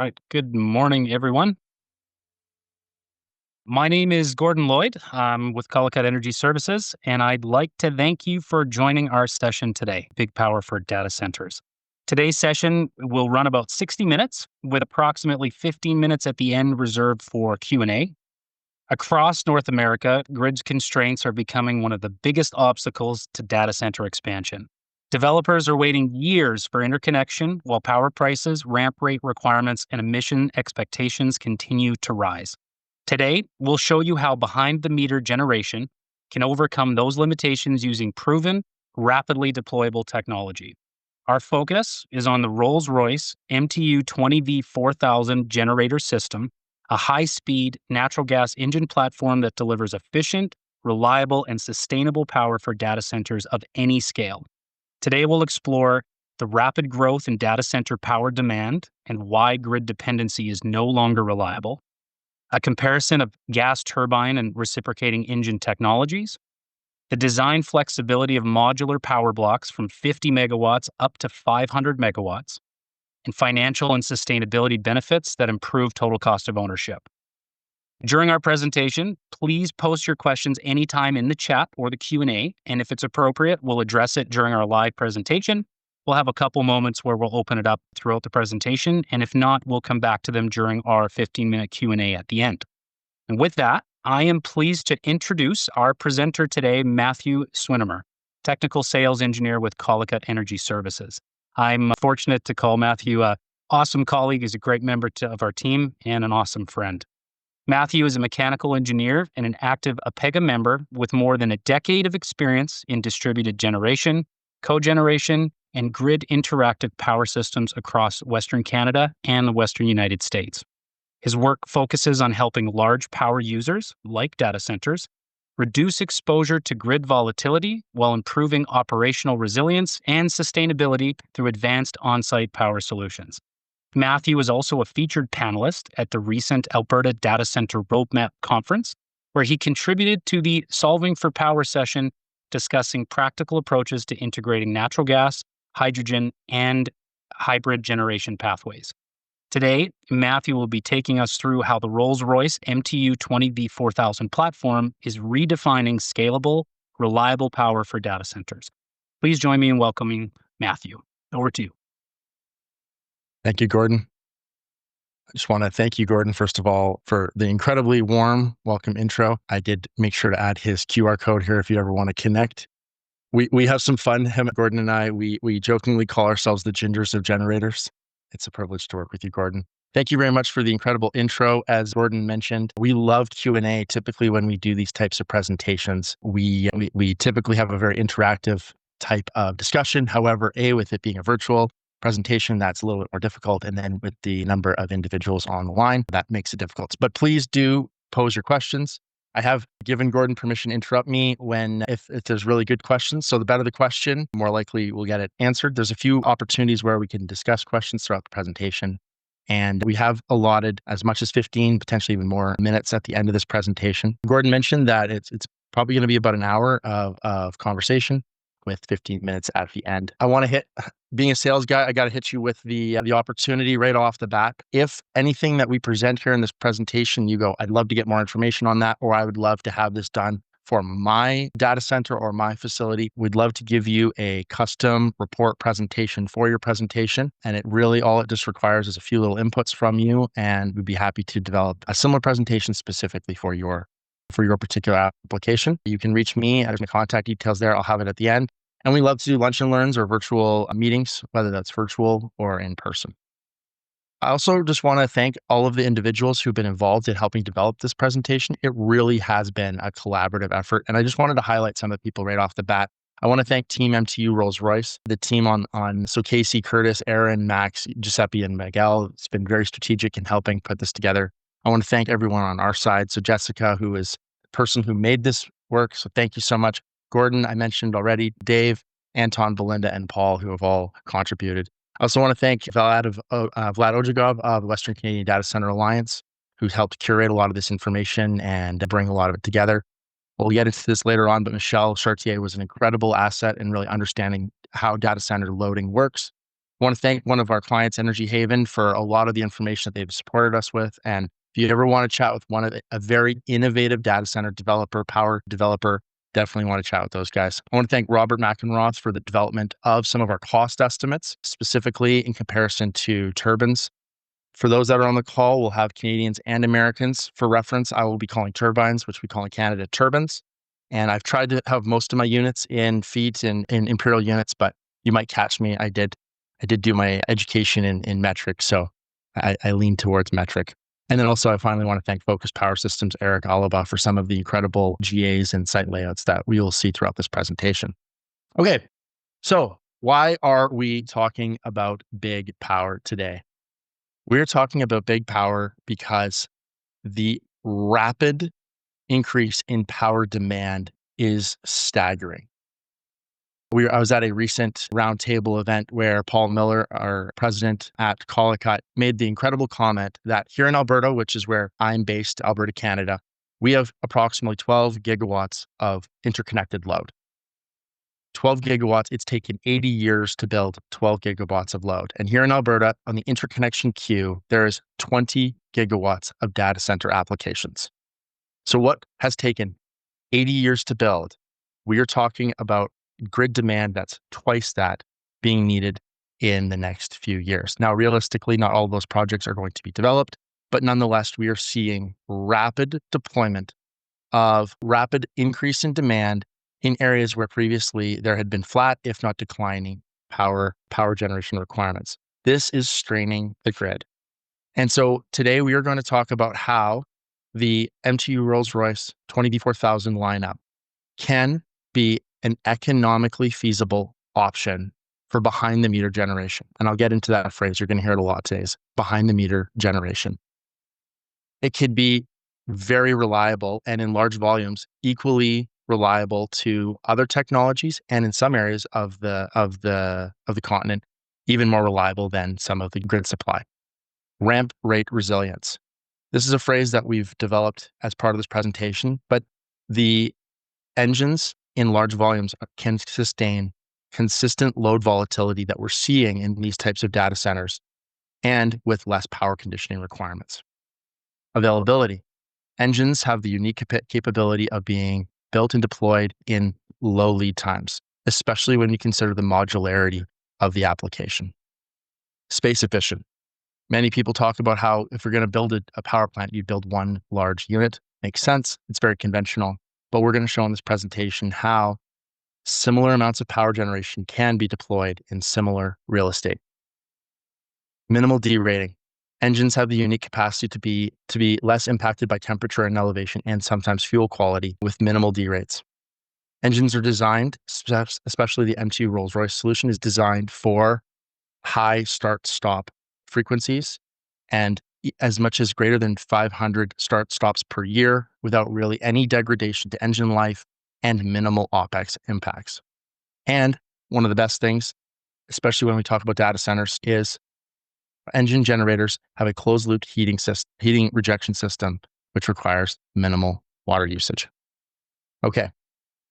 right. Good morning, everyone. My name is Gordon Lloyd. I'm with Collicut Energy Services, and I'd like to thank you for joining our session today, Big Power for Data Centers. Today's session will run about 60 minutes, with approximately 15 minutes at the end reserved for Q&A. Across North America, grid constraints are becoming one of the biggest obstacles to data center expansion. Developers are waiting years for interconnection, while power prices, ramp rate requirements, and emission expectations continue to rise. Today, we'll show you how behind-the-meter generation can overcome those limitations using proven, rapidly deployable technology. Our focus is on the Rolls-Royce MTU 20V4000 generator system, a high-speed natural gas engine platform that delivers efficient, reliable, and sustainable power for data centers of any scale. Today, we'll explore the rapid growth in data center power demand and why grid dependency is no longer reliable, a comparison of gas turbine and reciprocating engine technologies, the design flexibility of modular power blocks from 50 megawatts up to 500 megawatts, and financial and sustainability benefits that improve total cost of ownership. During our presentation, please post your questions anytime in the chat or the Q&A, and if it's appropriate, we'll address it during our live presentation. We'll have a couple moments where we'll open it up throughout the presentation, and if not, we'll come back to them during our 15-minute Q&A at the end. And with that, I am pleased to introduce our presenter today, Matthew Swinimer, Technical Sales Engineer with Collicut Energy Services. I'm fortunate to call Matthew an awesome colleague. He's a great member of our team and an awesome friend. Matthew is a mechanical engineer and an active APEGA member with more than a decade of experience in distributed generation, cogeneration, and grid interactive power systems across Western Canada and the Western United States. His work focuses on helping large power users, like data centers, reduce exposure to grid volatility while improving operational resilience and sustainability through advanced on-site power solutions. Matthew is also a featured panelist at the recent Alberta Data Center Roadmap Conference, where he contributed to the Solving for Power session discussing practical approaches to integrating natural gas, hydrogen, and hybrid generation pathways. Today, Matthew will be taking us through how the Rolls-Royce MTU 20V4000 platform is redefining scalable, reliable power for data centers. Please join me in welcoming Matthew. Over to you. Thank you, Gordon. I just want to thank you, Gordon, first of all, for the incredibly warm welcome intro. I did make sure to add his QR code here if you ever want to connect. We have some fun, Gordon and I. We jokingly call ourselves the gingers of generators. It's a privilege to work with you, Gordon. Thank you very much for the incredible intro. As Gordon mentioned, we love Q&A. Typically, when we do these types of presentations, we typically have a very interactive type of discussion. However, with it being a virtual presentation, that's a little bit more difficult. And then with the number of individuals on the line, that makes it difficult. But please do pose your questions. I have given Gordon permission to interrupt me if there's really good questions. So the better the question, the more likely we'll get it answered. There's a few opportunities where we can discuss questions throughout the presentation. And we have allotted as much as 15, potentially even more minutes at the end of this presentation. Gordon mentioned that it's probably going to be about an hour of conversation with 15 minutes at the end. I want to being a sales guy, I got to hit you with the opportunity right off the bat. If anything that we present here in this presentation, you go, I'd love to get more information on that, or I would love to have this done for my data center or my facility, we'd love to give you a custom report presentation for your presentation. And all it just requires is a few little inputs from you, and we'd be happy to develop a similar presentation specifically for your particular application. You can reach me. There's my contact details there. I'll have it at the end. And we love to do lunch and learns or virtual meetings, whether that's virtual or in person. I also just want to thank all of the individuals who've been involved in helping develop this presentation. It really has been a collaborative effort. And I just wanted to highlight some of the people right off the bat. I want to thank Team MTU Rolls-Royce, the team so Casey, Curtis, Aaron, Max, Giuseppe, and Miguel. It's been very strategic in helping put this together. I want to thank everyone on our side. So Jessica, who is the person who made this work. So thank you so much. Gordon, I mentioned already, Dave, Anton, Belinda, and Paul, who have all contributed. I also want to thank Vlad Ojagov of the Western Canadian Data Center Alliance, who's helped curate a lot of this information and bring a lot of it together. We'll get into this later on, but Michelle Chartier was an incredible asset in really understanding how data center loading works. want to thank one of our clients, Energy Haven, for a lot of the information that they've supported us with. And if you ever want to chat with a very innovative data center developer, power developer, definitely want to chat with those guys. I want to thank Robert McEnroth for the development of some of our cost estimates, specifically in comparison to turbines. For those that are on the call, we'll have Canadians and Americans. For reference, I will be calling turbines, which we call in Canada turbines. And I've tried to have most of my units in feet and in imperial units, but you might catch me. I did do my education in metric, so I lean towards metric. And then also, I finally want to thank Focus Power Systems, Eric Alaba, for some of the incredible GAs and site layouts that we will see throughout this presentation. Okay, so why are we talking about big power today? We're talking about big power because the rapid increase in power demand is staggering. I was at a recent roundtable event where Paul Miller, our president at Collicut, made the incredible comment that here in Alberta, which is where I'm based, Alberta, Canada, we have approximately 12 gigawatts of interconnected load. 12 gigawatts, it's taken 80 years to build 12 gigawatts of load. And here in Alberta, on the interconnection queue, there is 20 gigawatts of data center applications. So what has taken 80 years to build? We are talking about grid demand that's twice that being needed in the next few years. Now, realistically, not all of those projects are going to be developed, but nonetheless, we are seeing rapid deployment of rapid increase in demand in areas where previously there had been flat, if not declining, power generation requirements. This is straining the grid. And so today we are going to talk about how the MTU Rolls-Royce 20V4000 lineup can be an economically feasible option for behind the meter generation. And I'll get into that phrase. You're going to hear it a lot today, is behind the meter generation. It could be very reliable and in large volumes, equally reliable to other technologies, and in some areas of the continent, even more reliable than some of the grid supply. Ramp rate resilience. This is a phrase that we've developed as part of this presentation, but the engines in large volumes can sustain consistent load volatility that we're seeing in these types of data centers and with less power conditioning requirements. Availability. Engines have the unique capability of being built and deployed in low lead times, especially when you consider the modularity of the application. Space efficient. Many people talk about how if you're going to build a power plant, you build one large unit. Makes sense. It's very conventional. But we're going to show in this presentation how similar amounts of power generation can be deployed in similar real estate. Minimal derating. Engines have the unique capacity to be less impacted by temperature and elevation and sometimes fuel quality with minimal derates. Engines are designed, especially the MTU Rolls-Royce solution is designed for high start-stop frequencies and as much as greater than 500 start-stops per year without really any degradation to engine life and minimal OpEx impacts. And one of the best things, especially when we talk about data centers, is engine generators have a closed-loop heating rejection system, which requires minimal water usage. Okay,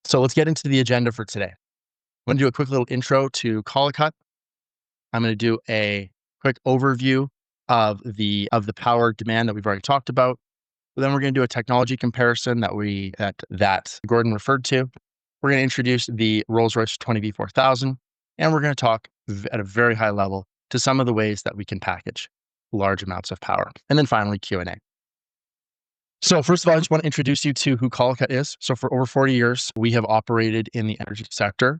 so let's get into the agenda for today. I'm going to do a quick little intro to Collicut. I'm going to do a quick overview of the power demand that we've already talked about. Then we're going to do a technology comparison that Gordon referred to. We're going to introduce the Rolls-Royce 20V4000, and we're going to talk at a very high level to some of the ways that we can package large amounts of power. And then finally, Q&A. So first of all, I just want to introduce you to who Collicut is. So for over 40 years, we have operated in the energy sector,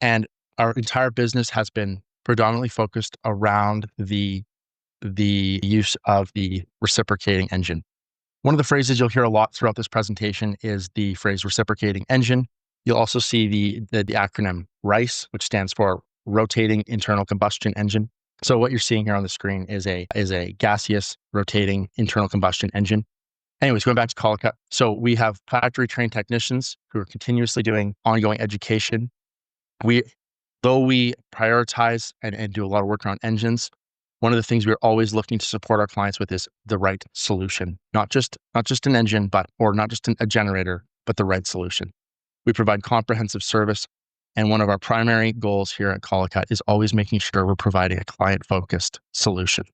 and our entire business has been predominantly focused around the use of the reciprocating engine. One of the phrases you'll hear a lot throughout this presentation is the phrase reciprocating engine. You'll also see the acronym RICE, which stands for rotating internal combustion engine. So what you're seeing here on the screen is a gaseous rotating internal combustion engine. Anyways, going back to Collicut. So we have factory trained technicians who are continuously doing ongoing education. Though we prioritize and do a lot of work around engines, one of the things we're always looking to support our clients with is the right solution, not just an engine, or not just a generator, but the right solution. We provide comprehensive service And one of our primary goals here at Collicut is always making sure we're providing a client-focused solution.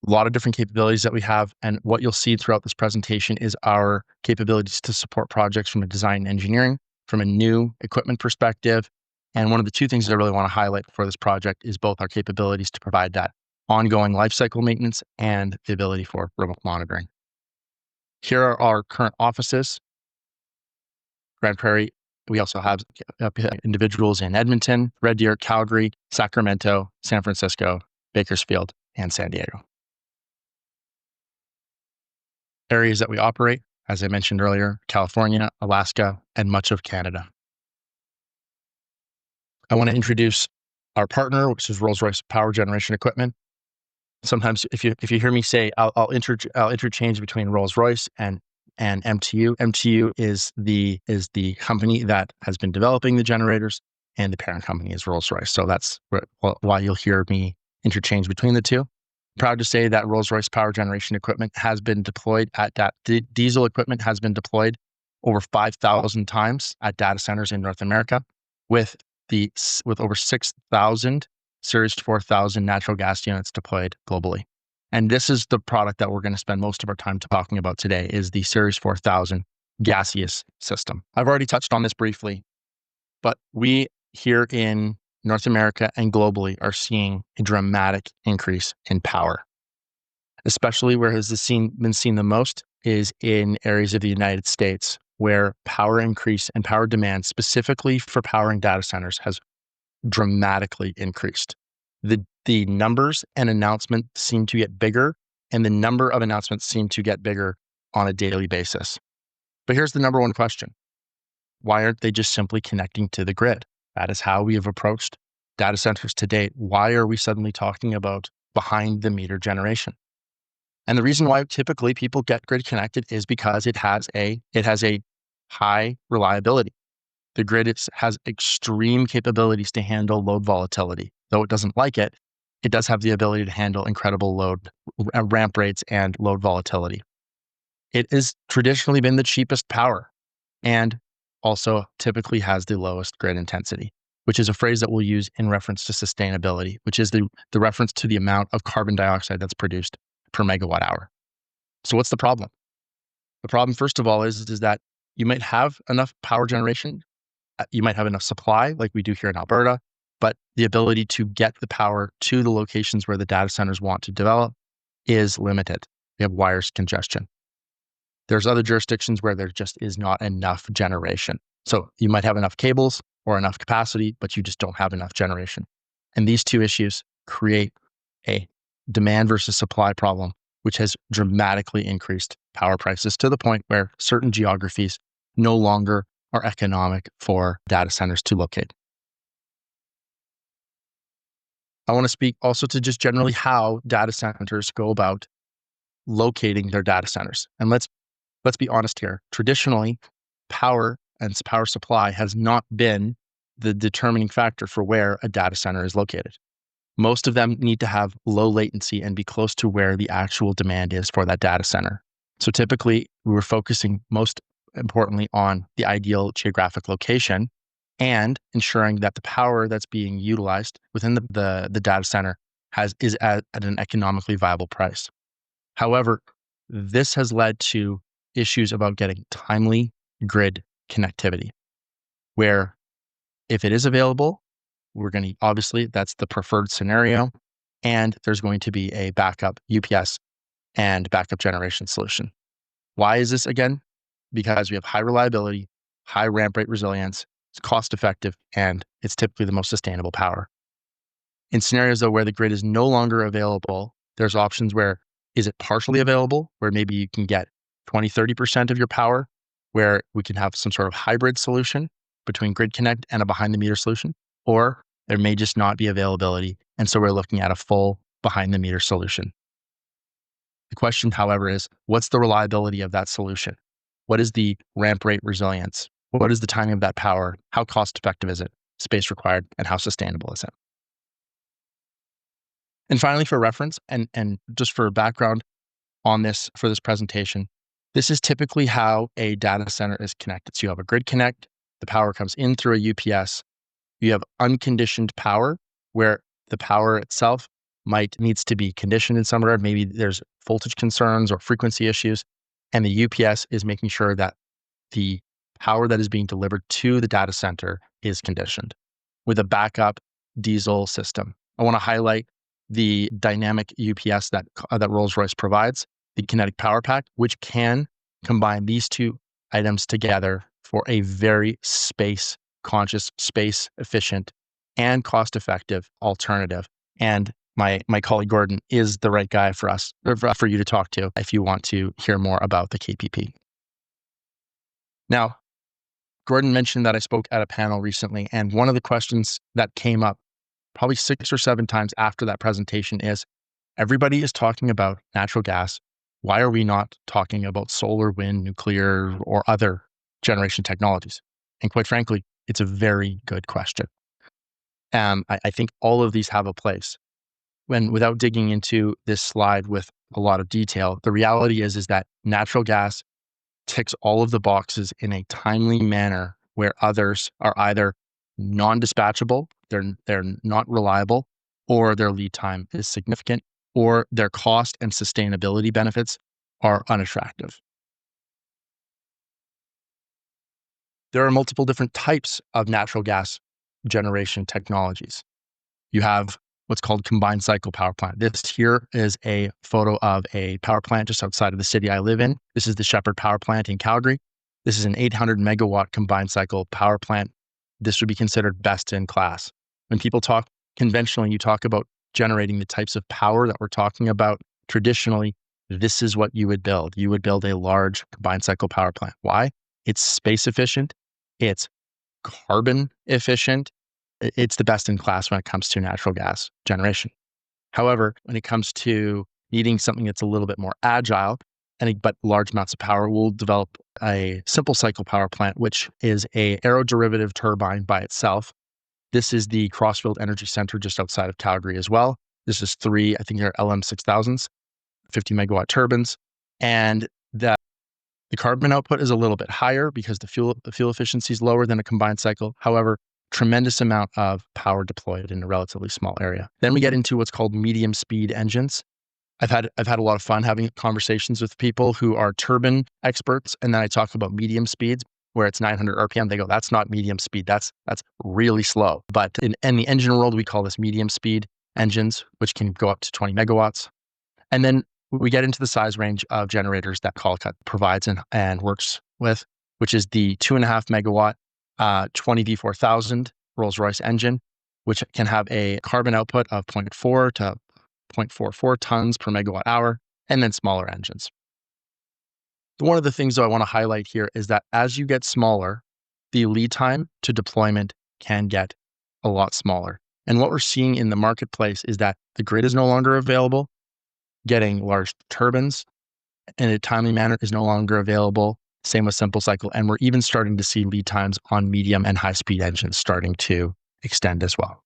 A lot of different capabilities that we have. And what you'll see throughout this presentation is our capabilities to support projects from a design and engineering, from a new equipment perspective. And one of the two things that I really want to highlight for this project is both our capabilities to provide that ongoing lifecycle maintenance and the ability for remote monitoring. Here are our current offices. Grand Prairie. We also have individuals in Edmonton, Red Deer, Calgary, Sacramento, San Francisco, Bakersfield, and San Diego. Areas that we operate, as I mentioned earlier, California, Alaska, and much of Canada. I want to introduce our partner, which is Rolls-Royce Power Generation Equipment. Sometimes if you hear me say, I'll interchange between Rolls-Royce and MTU. MTU is the company that has been developing the generators, and the parent company is Rolls-Royce. So that's why you'll hear me interchange between the two. Proud to say that Rolls-Royce Power Generation Equipment has been deployed diesel equipment has been deployed over 5,000 times at data centers in North America, with over 6,000 Series 4000 natural gas units deployed globally. And this is the product that we're going to spend most of our time talking about today, is the Series 4000 gaseous system. I've already touched on this briefly, but we here in North America and globally are seeing a dramatic increase in power. Especially where has this been seen the most is in areas of the United States, where power increase and power demand specifically for powering data centers has dramatically increased. The numbers and announcements seem to get bigger, and the number of announcements seem to get bigger on a daily basis. But here's the number one question. Why aren't they just simply connecting to the grid? That is how we have approached data centers to date. Why are we suddenly talking about behind the meter generation? And the reason why typically people get grid connected is because it has a high reliability. The grid has extreme capabilities to handle load volatility. Though it doesn't like it, it does have the ability to handle incredible load ramp rates and load volatility. It has traditionally been the cheapest power and also typically has the lowest grid intensity, which is a phrase that we'll use in reference to sustainability, which is the reference to the amount of carbon dioxide that's produced per megawatt hour. So what's the problem? The problem, first of all, is that you might have enough power generation. You might have enough supply like we do here in Alberta, but the ability to get the power to the locations where the data centers want to develop is limited. We have wires congestion. There's other jurisdictions where there just is not enough generation. So you might have enough cables or enough capacity, but you just don't have enough generation. And these two issues create a demand versus supply problem, which has dramatically increased power prices to the point where certain geographies no longer are economic for data centers to locate. I want to speak also to just generally how data centers go about locating their data centers. And let's be honest here. Traditionally, power and power supply has not been the determining factor for where a data center is located. Most of them need to have low latency and be close to where the actual demand is for that data center. So typically, we were focusing most importantly on the ideal geographic location and ensuring that the power that's being utilized within the data center is at an economically viable price. However, this has led to issues about getting timely grid connectivity, where if it is available, obviously that's the preferred scenario, and there's going to be a backup UPS and backup generation solution. Why is this again? Because we have high reliability, high ramp rate resilience, it's cost effective, and it's typically the most sustainable power. In scenarios though where the grid is no longer available, there's options where is it partially available, where maybe you can get 20, 30% of your power, where we can have some sort of hybrid solution between grid connect and a behind the meter solution, or there may just not be availability. And so we're looking at a full behind the meter solution. The question, however, is what's the reliability of that solution? What is the ramp rate resilience? What is the timing of that power? How cost effective is it? Space required, and how sustainable is it? And finally, for reference and just for background on this, for this presentation, This is typically how a data center is connected. So you have a grid connect, the power comes in through a UPS. You have unconditioned power where the power itself needs to be conditioned in some regard. Maybe there's voltage concerns or frequency issues. And the UPS is making sure that the power that is being delivered to the data center is conditioned with a backup diesel system. I want to highlight the dynamic UPS that Rolls-Royce provides, the kinetic power pack, which can combine these two items together for a very space conscious, space efficient, and cost effective alternative. And my colleague Gordon is the right guy for us, or for you to talk to if you want to hear more about the KPP. Now, Gordon mentioned that I spoke at a panel recently, and one of the questions that came up probably 6 or 7 times after that presentation is, everybody is talking about natural gas. Why are we not talking about solar, wind, nuclear, or other generation technologies? And quite frankly, it's a very good question. I think all of these have a place. Without digging into this slide with a lot of detail, the reality is that natural gas ticks all of the boxes in a timely manner where others are either non-dispatchable, they're not reliable, or their lead time is significant, or their cost and sustainability benefits are unattractive. There are multiple different types of natural gas generation technologies. You have what's called combined cycle power plant. This here is a photo of a power plant just outside of the city I live in. This is the Shepherd Power Plant in Calgary. This is an 800 megawatt combined cycle power plant. This would be considered best in class. When people talk conventionally, you talk about generating the types of power that we're talking about. Traditionally, this is what you would build. You would build a large combined cycle power plant. Why? It's space efficient. It's carbon efficient. It's the best in class when it comes to natural gas generation. However, when it comes to needing something that's a little bit more agile, but large amounts of power, we'll develop a simple cycle power plant, which is a aeroderivative turbine by itself. This is the Crossfield Energy Center just outside of Calgary as well. This is 3, I think they're LM6000s, 50 megawatt turbines. And the carbon output is a little bit higher because the fuel efficiency is lower than a combined cycle. However, tremendous amount of power deployed in a relatively small area. Then we get into what's called medium speed engines. I've had a lot of fun having conversations with people who are turbine experts, and then I talk about medium speeds where it's 900 RPM. They go, "That's not medium speed. That's really slow." But in the engine world, we call this medium speed engines, which can go up to 20 megawatts. And then we get into the size range of generators that Colcat provides and works with, which is the 2.5 megawatt 20 V4000 Rolls-Royce engine, which can have a carbon output of 0.4 to 0.44 tons per megawatt hour, and then smaller engines. One of the things though I want to highlight here is that as you get smaller, the lead time to deployment can get a lot smaller. And what we're seeing in the marketplace is that the grid is no longer available. Getting large turbines in a timely manner is no longer available. Same with simple cycle. And we're even starting to see lead times on medium and high speed engines starting to extend as well.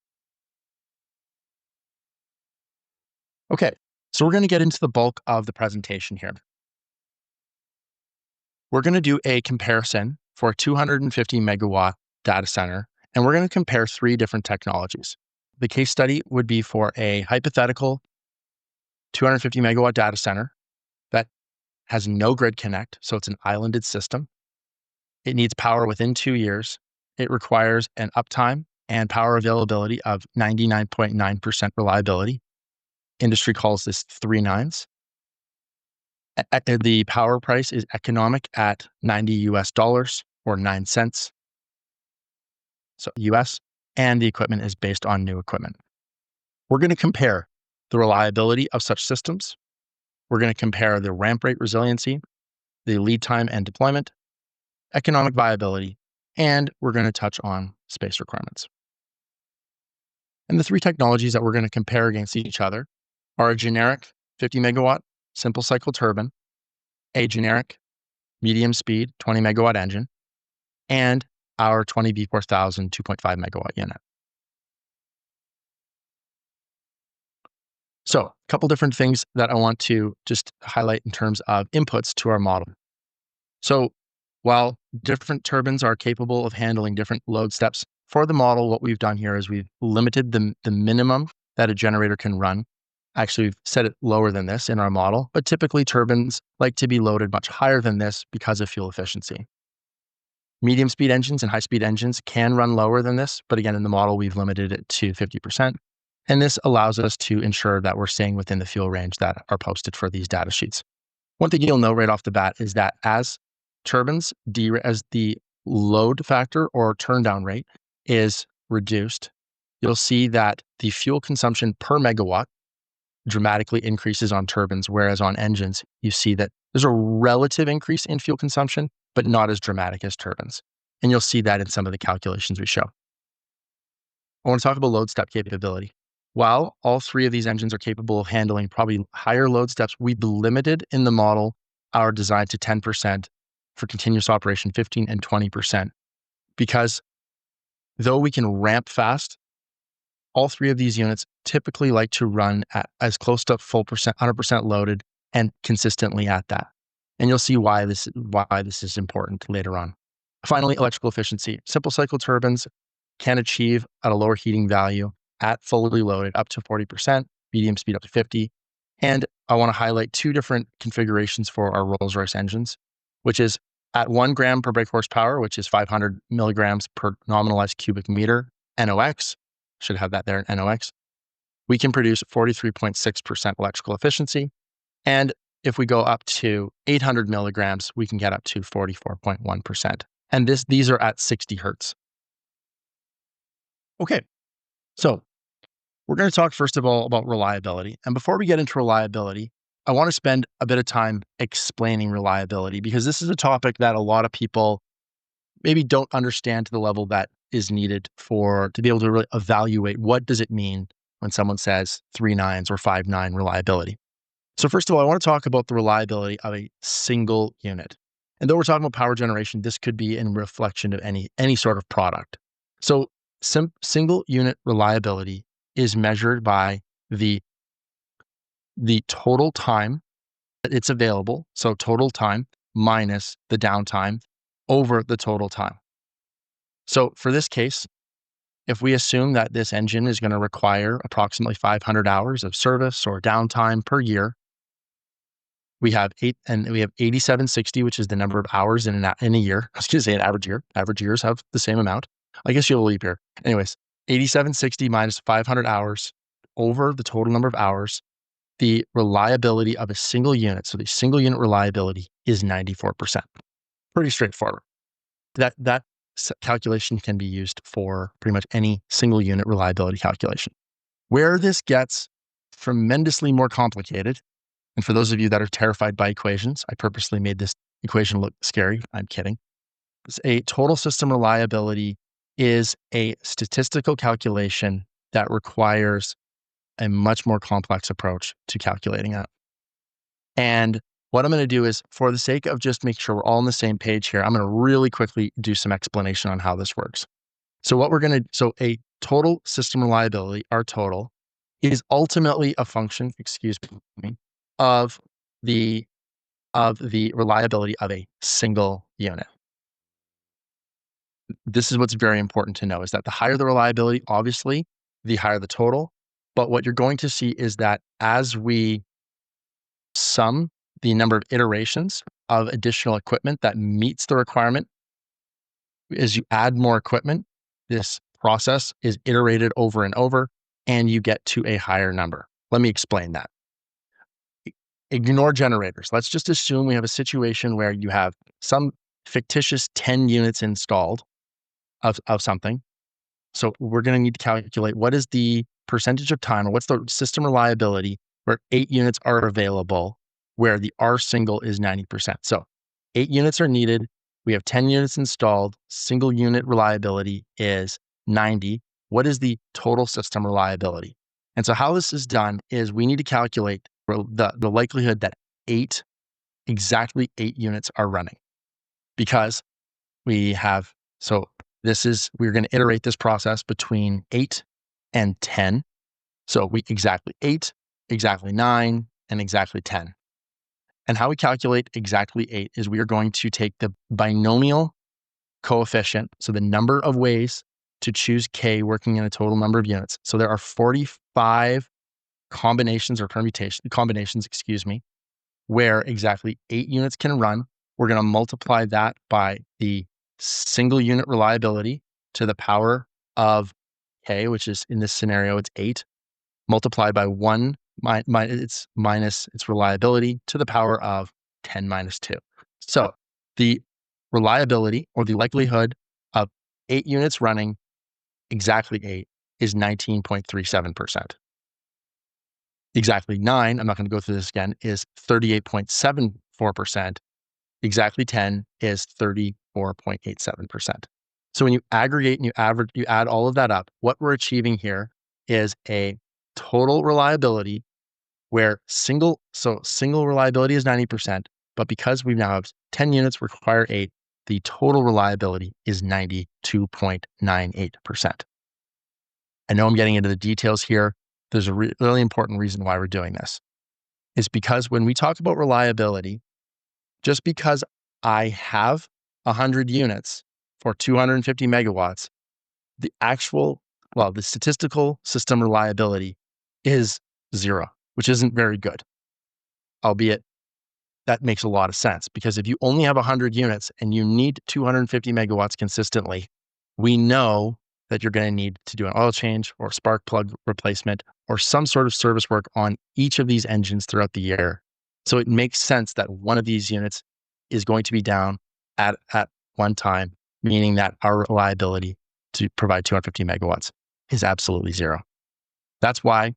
Okay, so we're going to get into the bulk of the presentation here. We're going to do a comparison for a 250 megawatt data center, and we're going to compare 3 different technologies. The case study would be for a hypothetical 250 megawatt data center that has no grid connect, so it's an islanded system. It needs power within 2 years. It requires an uptime and power availability of 99.9% reliability. Industry calls this 3 nines. The power price is economic at $90 or 9 cents. So US, and the equipment is based on new equipment. We're going to compare the reliability of such systems. We're going to compare the ramp rate resiliency, the lead time and deployment, economic viability, and we're going to touch on space requirements. And the 3 technologies that we're going to compare against each other are a generic 50 megawatt simple cycle turbine, a generic medium speed 20 megawatt engine, and our 20 V4000 2.5 megawatt unit. So a couple different things that I want to just highlight in terms of inputs to our model. So while different turbines are capable of handling different load steps, for the model, what we've done here is we've limited the minimum that a generator can run. Actually, we've set it lower than this in our model, but typically turbines like to be loaded much higher than this because of fuel efficiency. Medium speed engines and high speed engines can run lower than this, but again, in the model, we've limited it to 50%. And this allows us to ensure that we're staying within the fuel range that are posted for these data sheets. One thing you'll know right off the bat is that as as the load factor or turn down rate is reduced, you'll see that the fuel consumption per megawatt dramatically increases on turbines, whereas on engines, you see that there's a relative increase in fuel consumption, but not as dramatic as turbines. And you'll see that in some of the calculations we show. I want to talk about load step capability. While all three of these engines are capable of handling probably higher load steps, we've limited in the model our design to 10% for continuous operation, 15 and 20%, because though we can ramp fast, all three of these units typically like to run at as close to full 100% loaded and consistently at that. And you'll see why this is important later on. Finally, electrical efficiency. Simple cycle turbines can achieve at a lower heating value at fully loaded up to 40%, medium speed up to 50. And I want to highlight two different configurations for our Rolls-Royce engines, which is at 1 gram per brake horsepower, which is 500 milligrams per nominalized cubic meter, NOx, should have that there, NOx, we can produce 43.6% electrical efficiency. And if we go up to 800 milligrams, we can get up to 44.1%. And these are at 60 hertz. Okay, so we're going to talk first of all about reliability. And before we get into reliability, I want to spend a bit of time explaining reliability, because this is a topic that a lot of people maybe don't understand to the level that is needed to be able to really evaluate what does it mean when someone says 3 nines or 5 9 reliability. So first of all, I want to talk about the reliability of a single unit. And though we're talking about power generation, this could be in reflection of any sort of product. So single unit reliability is measured by the total time that it's available. So total time minus the downtime over the total time. So for this case, if we assume that this engine is going to require approximately 500 hours of service or downtime per year, we have 8760, which is the number of hours in a year. I was going to say an average year. Average years have the same amount. I guess you'll leap here. Anyways, 8760 minus 500 hours over the total number of hours, the reliability of a single unit, so the single unit reliability is 94%. Pretty straightforward. That calculation can be used for pretty much any single unit reliability calculation. Where this gets tremendously more complicated, and for those of you that are terrified by equations, I purposely made this equation look scary. I'm kidding. A total system reliability is a statistical calculation that requires a much more complex approach to calculating it. And what I'm going to do is, for the sake of just making sure we're all on the same page here, I'm going to really quickly do some explanation on how this works. So a total system reliability, our total, is ultimately a function, of the reliability of a single unit. This is what's very important to know, is that the higher the reliability, obviously, the higher the total. But what you're going to see is that as we sum the number of iterations of additional equipment that meets the requirement, as you add more equipment, this process is iterated over and over, and you get to a higher number. Let me explain that. Ignore generators. Let's just assume we have a situation where you have some fictitious 10 units installed of something. So we're going to need to calculate what is the percentage of time, or what's the system reliability where 8 units are available, where the R single is 90%. So 8 units are needed. We have 10 units installed. Single unit reliability is 90. What is the total system reliability? And so how this is done is we need to calculate the likelihood that exactly 8 units are running, because we're going to iterate this process between 8 and 10. So exactly 8, exactly 9, and exactly 10. And how we calculate exactly 8 is we are going to take the binomial coefficient, so the number of ways to choose K working in a total number of units. So there are 45 combinations, where exactly 8 units can run. We're going to multiply that by the single unit reliability to the power of K, which is in this scenario, it's 8, multiplied by 1 minus its reliability to the power of 10 minus 2. So the reliability, or the likelihood of 8 units running exactly 8, is 19.37%. Exactly 9, I'm not going to go through this again, is 38.74%. Exactly 10 is 34.87%. So when you aggregate and you add all of that up, what we're achieving here is a total reliability where single reliability is 90%, but because we now have 10 units require 8, the total reliability is 92.98%. I know I'm getting into the details here. There's a really important reason why we're doing this. Is because when we talk about reliability, just because I have 100 units for 250 megawatts, the statistical system reliability is 0, which isn't very good. Albeit that makes a lot of sense, because if you only have 100 units and you need 250 megawatts consistently, we know that you're going to need to do an oil change or spark plug replacement or some sort of service work on each of these engines throughout the year. So it makes sense that one of these units is going to be down at one time, meaning that our reliability to provide 250 megawatts is absolutely 0. That's why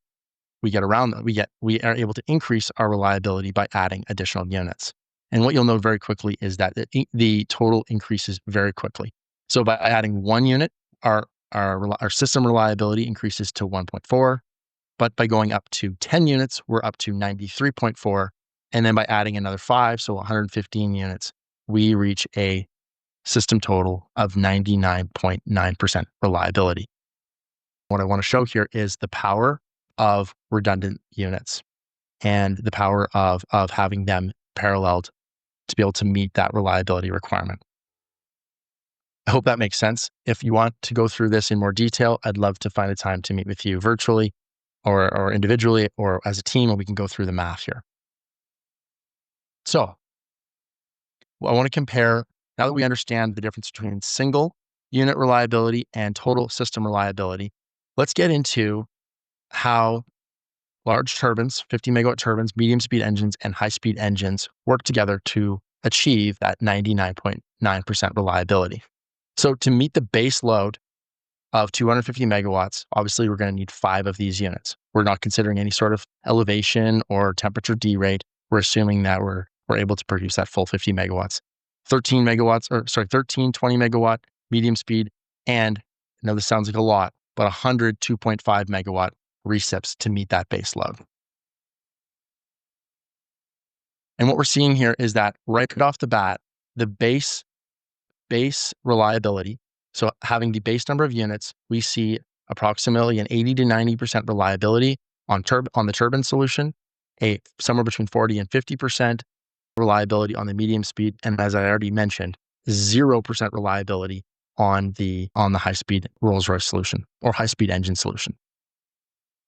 we get around that. We are able to increase our reliability by adding additional units. And what you'll know very quickly is that the total increases very quickly. So by adding 1 unit, our system reliability increases to 1.4, but by going up to 10 units, we're up to 93.4. And then by adding another 5, so 115 units, we reach a system total of 99.9% reliability. What I want to show here is the power of redundant units and the power of having them paralleled to be able to meet that reliability requirement. I hope that makes sense. If you want to go through this in more detail, I'd love to find a time to meet with you virtually or individually or as a team, and we can go through the math here. So I want to compare, now that we understand the difference between single unit reliability and total system reliability, let's get into how large turbines, 50 megawatt turbines, medium speed engines, and high speed engines work together to achieve that 99.9% reliability. So to meet the base load of 250 megawatts, obviously we're going to need 5 of these units. We're not considering any sort of elevation or temperature derate. We're assuming that we're able to produce that full 50 megawatts. 13 20 megawatt medium speed, and I know this sounds like a lot, but 100 2.5 megawatt recips to meet that base load. And what we're seeing here is that right off the bat, the base reliability, so having the base number of units, we see approximately an 80 to 90% reliability on the turbine solution, somewhere between 40 and 50% reliability on the medium speed, and as I already mentioned, 0% reliability on the high speed Rolls-Royce solution or high speed engine solution.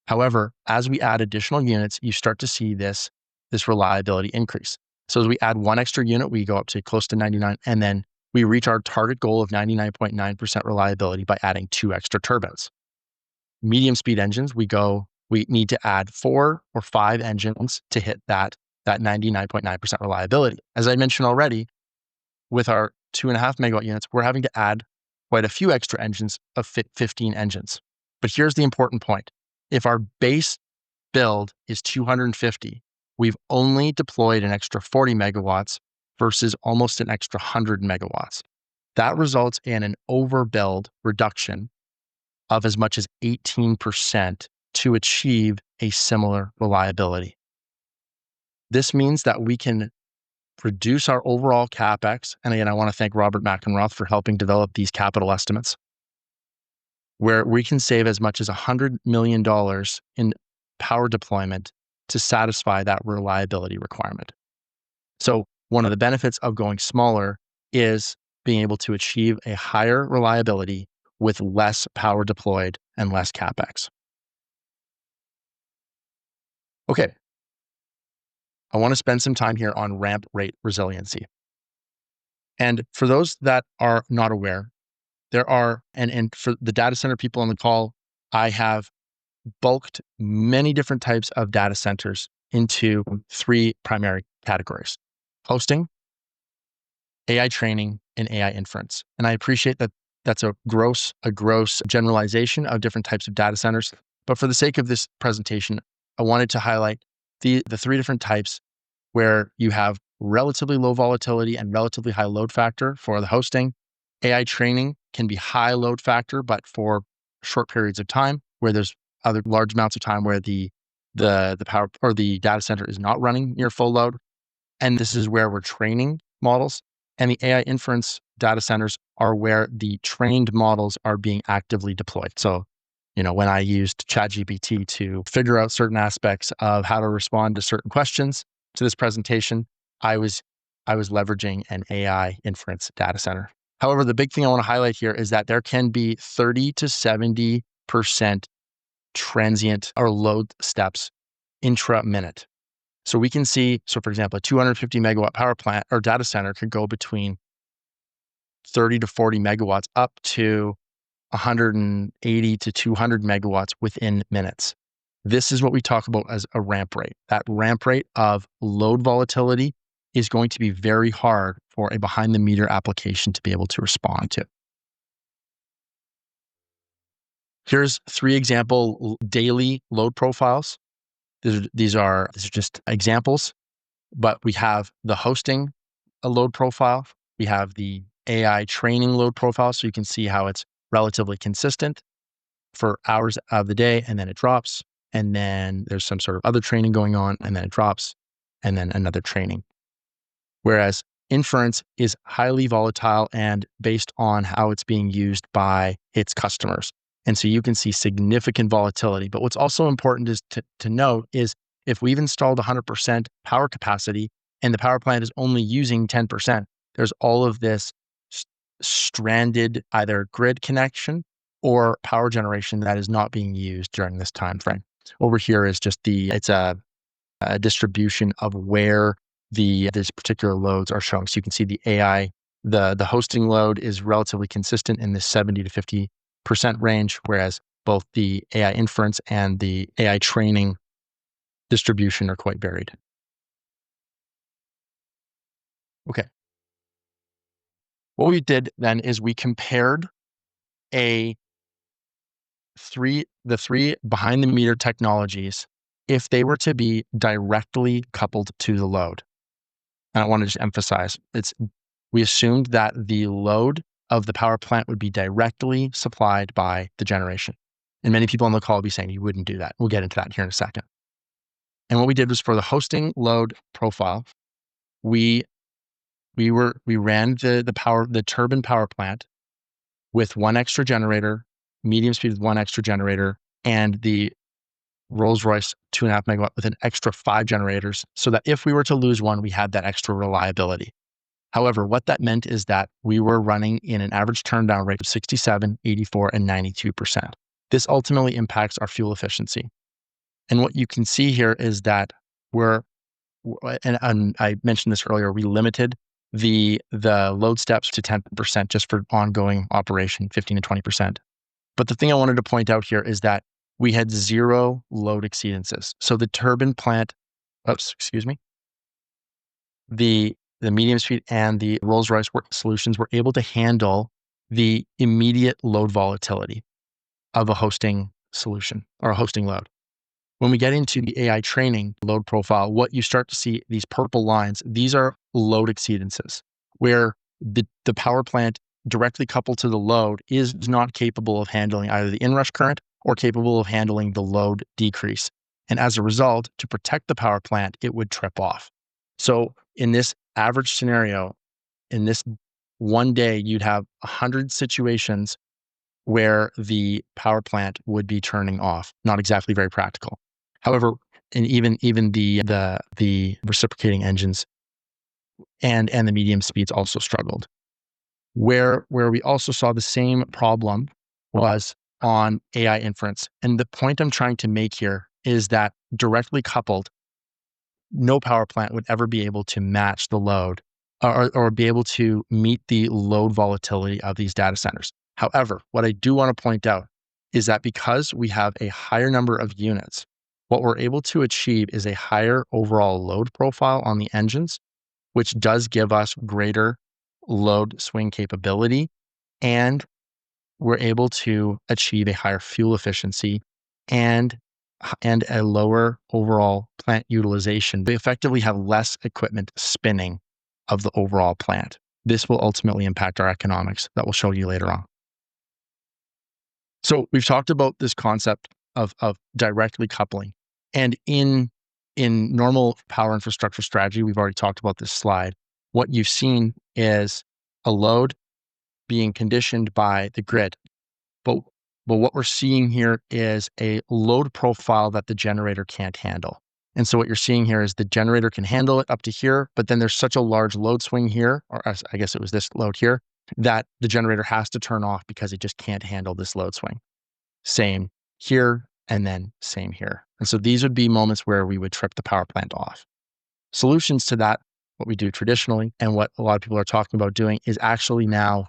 However, as we add additional units, you start to see this reliability increase. So as we add 1 extra unit, we go up to close to 99, and then we reach our target goal of 99.9% reliability by adding 2 extra turbines. Medium speed engines, we need to add 4 or 5 engines to hit that 99.9% reliability. As I mentioned already, with our 2.5 megawatt units, we're having to add quite a few extra engines of 15 engines. But here's the important point. If our base build is 250, we've only deployed an extra 40 megawatts versus almost an extra 100 megawatts. That results in an overbuild reduction of as much as 18% to achieve a similar reliability. This means that we can reduce our overall CapEx. And again, I want to thank Robert McEnroth for helping develop these capital estimates, where we can save as much as $100 million in power deployment to satisfy that reliability requirement. So one of the benefits of going smaller is being able to achieve a higher reliability with less power deployed and less CapEx. Okay, I want to spend some time here on ramp rate resiliency. And for those that are not aware, there are, and for the data center people on the call, I have bulked many different types of data centers into three primary categories: hosting, AI training, and AI inference. And I appreciate that that's a gross generalization of different types of data centers. But for the sake of this presentation, I wanted to highlight the three different types where you have relatively low volatility and relatively high load factor for the hosting. AI training can be high load factor, but for short periods of time, where there's other large amounts of time where the power or the data center is not running near full load. And this is where we're training models. And the AI inference data centers are where the trained models are being actively deployed. So, when I used ChatGPT to figure out certain aspects of how to respond to certain questions to this presentation, I was leveraging an AI inference data center. However, the big thing I want to highlight here is that there can be 30 to 70% transient or load steps intra-minute. So we can see, for example, a 250 megawatt power plant or data center could go between 30 to 40 megawatts up to 180 to 200 megawatts within minutes. This is what we talk about as a ramp rate. That ramp rate of load volatility is going to be very hard for a behind the meter application to be able to respond to. Here's three example daily load profiles. These are just examples, but we have the hosting a load profile. We have the AI training load profile. So you can see how it's relatively consistent for hours of the day, and then it drops. And then there's some sort of other training going on, and then it drops, and then another training. Whereas inference is highly volatile and based on how it's being used by its customers. And so you can see significant volatility. But what's also important is to note is if we've installed 100% power capacity and the power plant is only using 10%, there's all of this stranded either grid connection or power generation that is not being used during this time frame. Over here is just it's a distribution of where these particular loads are showing. So you can see the AI, the hosting load is relatively consistent in the 70 to 50% range, whereas both the AI inference and the AI training distribution are quite varied. Okay. What we did then is we compared the three behind the meter technologies if they were to be directly coupled to the load. And I want to just emphasize, we assumed that the load of the power plant would be directly supplied by the generation. And many people on the call will be saying you wouldn't do that. We'll get into that here in a second. And what we did was for the hosting load profile, we ran the turbine power plant with one extra generator, medium speed with one extra generator, and the Rolls-Royce 2.5 megawatt with an extra 5 generators, so that if we were to lose one, we had that extra reliability. However, what that meant is that we were running in an average turndown rate of 67, 84, and 92%. This ultimately impacts our fuel efficiency. And what you can see here is that and I mentioned this earlier, we limited the load steps to 10% just for ongoing operation, 15 to 20%. But the thing I wanted to point out here is that we had zero load exceedances. So the turbine plant, the medium speed and the Rolls-Royce solutions were able to handle the immediate load volatility of a hosting solution or a hosting load. When we get into the AI training load profile, what you start to see, these purple lines, these are load exceedances, where the power plant directly coupled to the load is not capable of handling either the inrush current or capable of handling the load decrease. And as a result, to protect the power plant, it would trip off. So in this average scenario, in this one day, you'd have 100 situations where the power plant would be turning off. Not exactly very practical. However, and even the reciprocating engines and the medium speeds also struggled. Where we also saw the same problem was on AI inference. And the point I'm trying to make here is that directly coupled, no power plant would ever be able to match the load or be able to meet the load volatility of these data centers. However, what I do want to point out is that because we have a higher number of units, what we're able to achieve is a higher overall load profile on the engines, which does give us greater load swing capability, and we're able to achieve a higher fuel efficiency and a lower overall plant utilization. They effectively have less equipment spinning of the overall plant. This will ultimately impact our economics that we'll show you later on. So we've talked about this concept of directly coupling. And in normal power infrastructure strategy, we've already talked about this slide. What you've seen is a load being conditioned by the grid. But what we're seeing here is a load profile that the generator can't handle. And so what you're seeing here is the generator can handle it up to here, but then there's such a large load swing here, or I guess it was this load here, that the generator has to turn off because it just can't handle this load swing. Same here, and then same here. And so these would be moments where we would trip the power plant off. Solutions to that, what we do traditionally, and what a lot of people are talking about doing, is actually now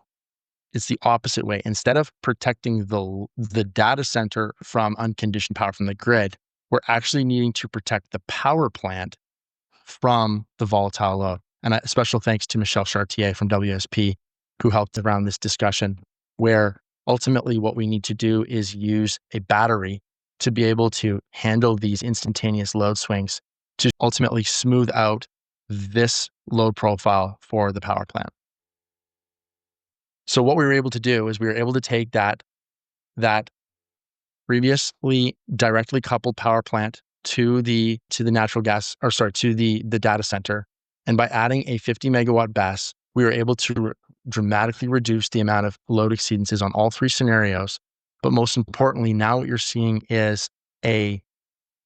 it's the opposite way. Instead of protecting the data center from unconditioned power from the grid, we're actually needing to protect the power plant from the volatile load. And a special thanks to Michelle Chartier from WSP, who helped around this discussion, where ultimately what we need to do is use a battery to be able to handle these instantaneous load swings to ultimately smooth out this load profile for the power plant. So what we were able to do is we were able to take that previously directly coupled power plant to the natural gas, or sorry, to the data center. And by adding a 50 megawatt BESS, we were able to dramatically reduce the amount of load exceedances on all three scenarios. But most importantly, now what you're seeing is a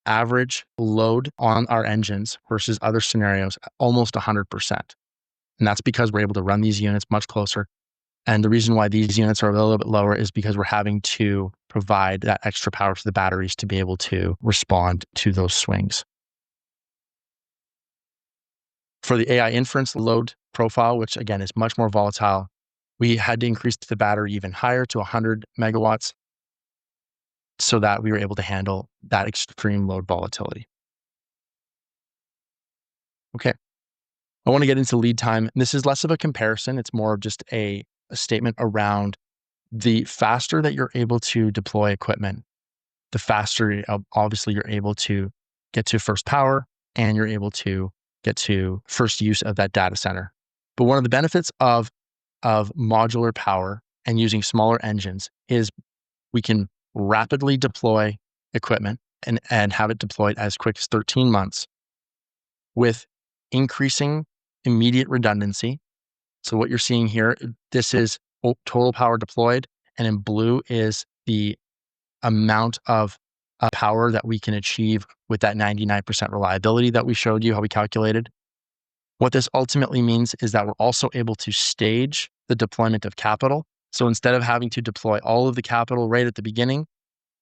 average load on our engines versus other scenarios, almost 100%. And that's because we're able to run these units much closer. And the reason why these units are a little bit lower is because we're having to provide that extra power to the batteries to be able to respond to those swings. For the AI inference load profile, which again is much more volatile, we had to increase the battery even higher to 100 megawatts so that we were able to handle that extreme load volatility. Okay. I want to get into lead time. And this is less of a comparison. It's more of just a statement around the faster that you're able to deploy equipment, the faster obviously you're able to get to first power and you're able to get to first use of that data center. But one of the benefits of modular power and using smaller engines is we can rapidly deploy equipment and have it deployed as quick as 13 months with increasing immediate redundancy. So what you're seeing here, this is total power deployed, and in blue is the amount of power that we can achieve with that 99% reliability that we showed you how we calculated. What this ultimately means is that we're also able to stage the deployment of capital. So instead of having to deploy all of the capital right at the beginning,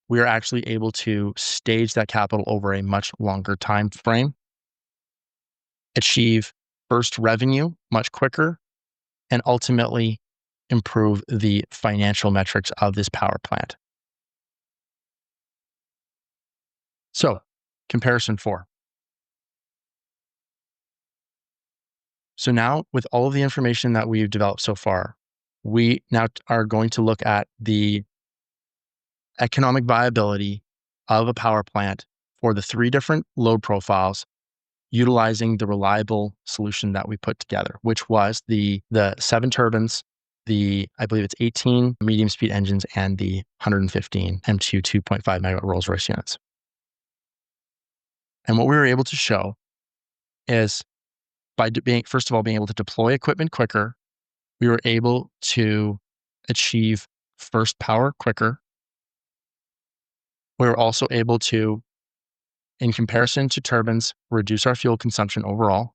we are actually able to stage that capital over a much longer time frame, achieve first revenue much quicker, and ultimately improve the financial metrics of this power plant. So, comparison 4. So now, with all of the information that we've developed so far, we now are going to look at the economic viability of a power plant for the 3 different load profiles, utilizing the reliable solution that we put together, which was the 7 turbines, I believe it's 18 medium speed engines, and the 115 M2 2.5 megawatt Rolls-Royce units. And what we were able to show is by first of all, being able to deploy equipment quicker, we were able to achieve first power quicker. We were also able to, in comparison to turbines, reduce our fuel consumption overall.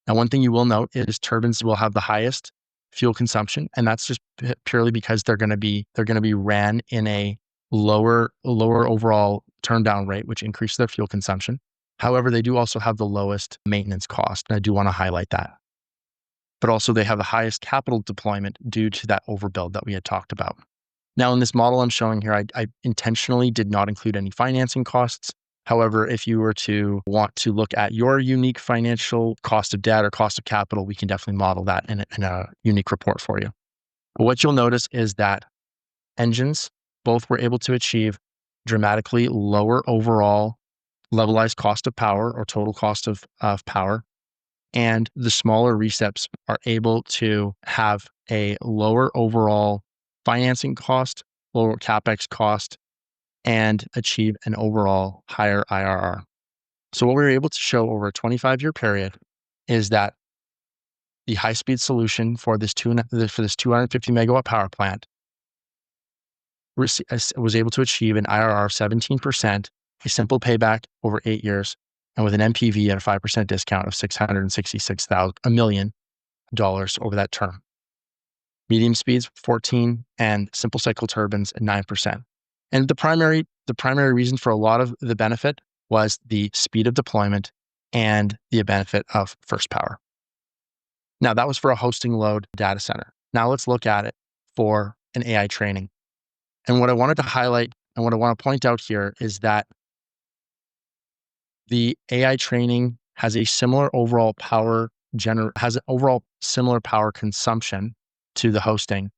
Now, one thing you will note is turbines will have the highest fuel consumption, and that's just purely because they're going to be ran in a lower overall turn down rate, which increases their fuel consumption. However, they do also have the lowest maintenance cost, and I do want to highlight that. But also they have the highest capital deployment due to that overbuild that we had talked about. Now, in this model I'm showing here, I intentionally did not include any financing costs. However, if you were to want to look at your unique financial cost of debt or cost of capital, we can definitely model that in a unique report for you. But what you'll notice is that engines both were able to achieve dramatically lower overall levelized cost of power or total cost of power. And the smaller recips are able to have a lower overall financing cost, lower CapEx cost, and achieve an overall higher IRR. So what we were able to show over a 25-year period is that the high-speed solution for this 250 megawatt power plant was able to achieve an IRR of 17%, a simple payback over 8 years, and with an NPV at a 5% discount of $666 million over that term. Medium speeds 14 and simple cycle turbines at 9%. And the primary reason for a lot of the benefit was the speed of deployment and the benefit of first power. Now, that was for a hosting load data center. Now let's look at it for an AI training. And what I wanted to highlight and what I want to point out here is that the AI training has a similar overall similar power consumption to the hosting.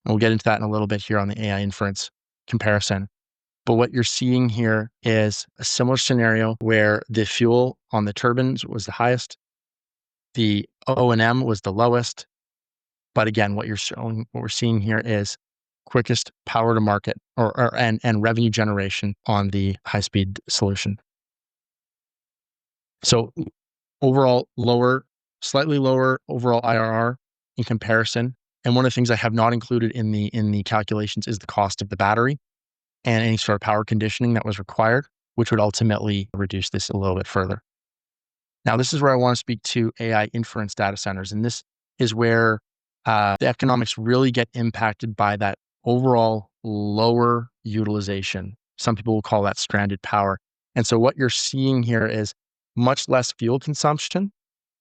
And we'll get into that in a little bit here on the AI inference comparison. But what you're seeing here is a similar scenario where the fuel on the turbines was the highest, the O&M was the lowest. But again, what we're seeing here is quickest power to market and revenue generation on the high-speed solution. So overall slightly lower overall IRR in comparison. And one of the things I have not included in the calculations is the cost of the battery and any sort of power conditioning that was required, which would ultimately reduce this a little bit further. Now, this is where I want to speak to AI inference data centers. And this is where the economics really get impacted by that overall lower utilization. Some people will call that stranded power. And so what you're seeing here is much less fuel consumption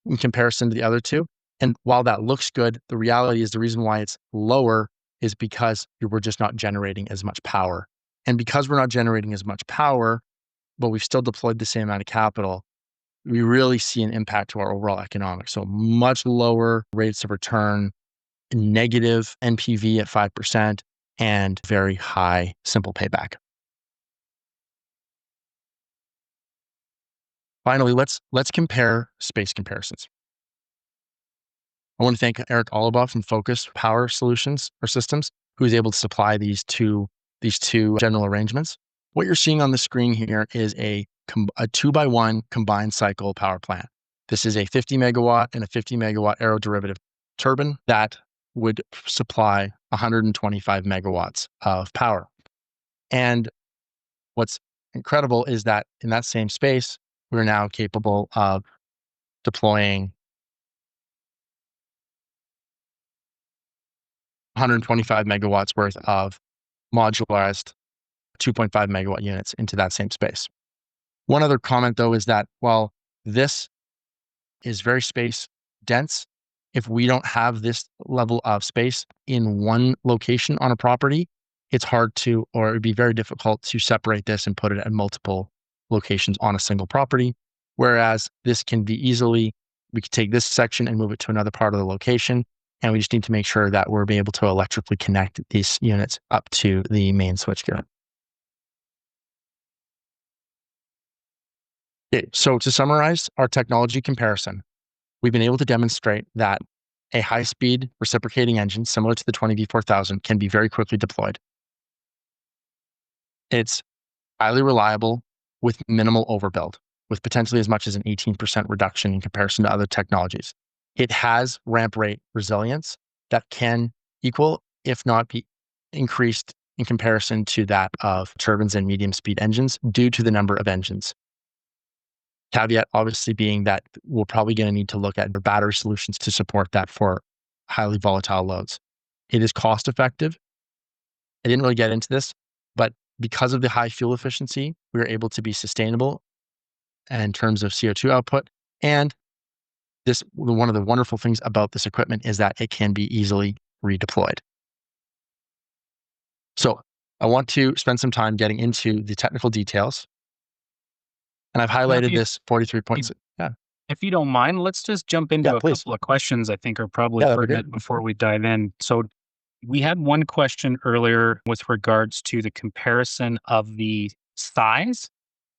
in comparison to the other two. And while that looks good, the reality is the reason why it's lower is because we're just not generating as much power. And because we're not generating as much power, but we've still deployed the same amount of capital, we really see an impact to our overall economics. So much lower rates of return, negative NPV at 5%, and very high simple payback. Finally, let's compare space comparisons. I want to thank Eric Olibaugh from Focus Power Solutions or Systems, who is able to supply these two general arrangements. What you're seeing on the screen here is a 2x1 combined cycle power plant. This is a 50 megawatt and a 50 megawatt aeroderivative turbine that would supply 125 megawatts of power. And what's incredible is that in that same space, we're now capable of deploying 125 megawatts worth of modularized 2.5 megawatt units into that same space. One other comment, though, is that while this is very space dense, if we don't have this level of space in one location on a property, it's hard to, or it'd be very difficult to separate this and put it at multiple locations on a single property. Whereas this can be we could take this section and move it to another part of the location. And we just need to make sure that we're able to electrically connect these units up to the main switchgear. Okay, so to summarize our technology comparison, we've been able to demonstrate that a high-speed reciprocating engine similar to the 20V4000 can be very quickly deployed. It's highly reliable with minimal overbuild, with potentially as much as an 18% reduction in comparison to other technologies. It has ramp rate resilience that can equal, if not be increased in comparison to that of turbines and medium speed engines due to the number of engines. Caveat obviously being that we're probably going to need to look at battery solutions to support that for highly volatile loads. It is cost effective. I didn't really get into this, but because of the high fuel efficiency, we are able to be sustainable in terms of CO2 output. And one of the wonderful things about this equipment is that it can be easily redeployed. So I want to spend some time getting into the technical details. And I've highlighted this 43 points. Yeah. If you don't mind, let's just jump into Please. couple of questions I think are probably That'd be pertinent before we dive in. So we had one question earlier with regards to the comparison of the size.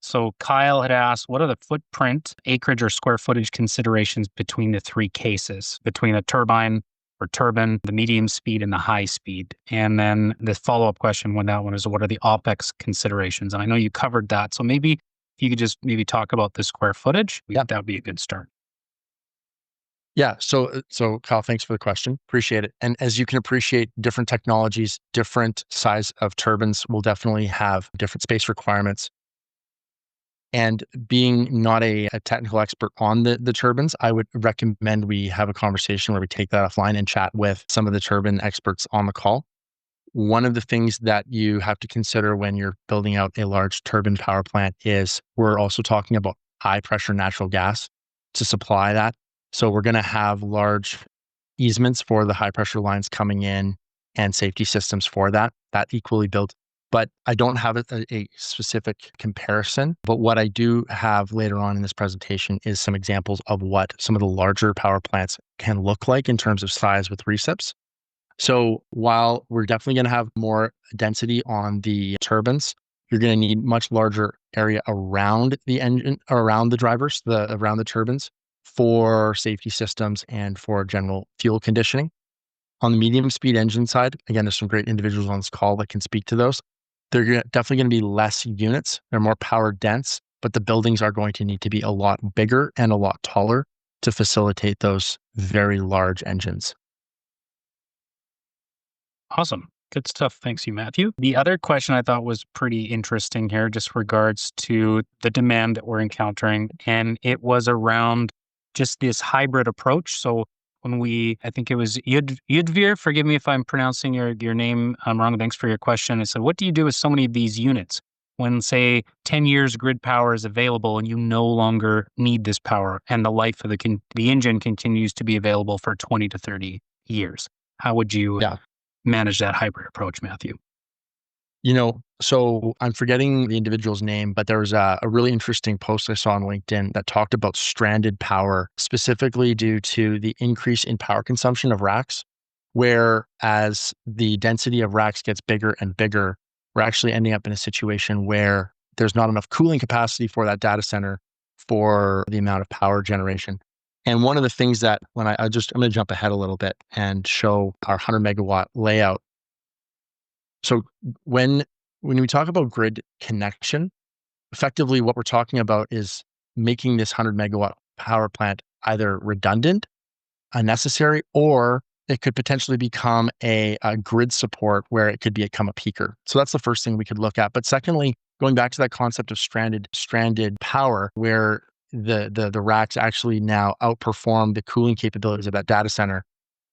So Kyle had asked, what are the footprint, acreage, or square footage considerations between the three cases, between a turbine or turbine, the medium speed, and the high speed? And then the follow-up question when that one is, what are the OpEx considerations? And I know you covered that. So maybe if you could just maybe talk about the square footage, that would be a good start. Yeah. So Kyle, thanks for the question. Appreciate it. And as you can appreciate, different technologies, different size of turbines will definitely have different space requirements. And being not a technical expert on the turbines, I would recommend we have a conversation where we take that offline and chat with some of the turbine experts on the call. One of the things that you have to consider when you're building out a large turbine power plant is we're also talking about high pressure natural gas to supply that. So we're going to have large easements for the high pressure lines coming in and safety systems for that equally built. But I don't have a specific comparison. But what I do have later on in this presentation is some examples of what some of the larger power plants can look like in terms of size with recips. So while we're definitely going to have more density on the turbines, you're going to need much larger area around the engine, around the drivers, around the turbines for safety systems and for general fuel conditioning. On the medium speed engine side, again, there's some great individuals on this call that can speak to those. They're definitely going to be less units. They're more power dense, but the buildings are going to need to be a lot bigger and a lot taller to facilitate those very large engines. Awesome. Good stuff. Thanks you, Matthew. The other question I thought was pretty interesting here, just regards to the demand that we're encountering. And it was around just this hybrid approach. So when I think it was Yudvir, forgive me if I'm pronouncing your name wrong. Thanks for your question. I said, what do you do with so many of these units when, say, 10 years grid power is available and you no longer need this power and the life of the engine continues to be available for 20 to 30 years? How would you manage that hybrid approach, Matthew? So I'm forgetting the individual's name, but there was a really interesting post I saw on LinkedIn that talked about stranded power, specifically due to the increase in power consumption of racks, where as the density of racks gets bigger and bigger, we're actually ending up in a situation where there's not enough cooling capacity for that data center for the amount of power generation. And one of the things that I'm going to jump ahead a little bit and show our 100 megawatt layout. So when we talk about grid connection, effectively what we're talking about is making this 100 megawatt power plant either redundant, unnecessary, or it could potentially become a grid support where it could become a peaker. So that's the first thing we could look at. But secondly, going back to that concept of stranded power, where the racks actually now outperform the cooling capabilities of that data center,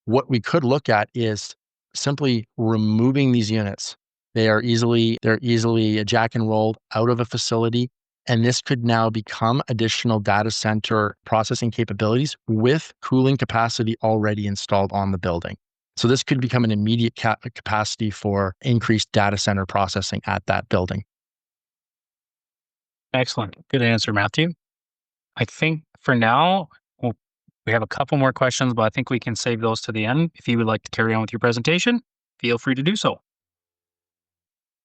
what we could look at is simply removing these units. They're easily jack and rolled out of a facility. And this could now become additional data center processing capabilities with cooling capacity already installed on the building. So this could become an immediate capacity for increased data center processing at that building. Excellent. Good answer, Matthew. I think for now, we have a couple more questions, but I think we can save those to the end. If you would like to carry on with your presentation, feel free to do so.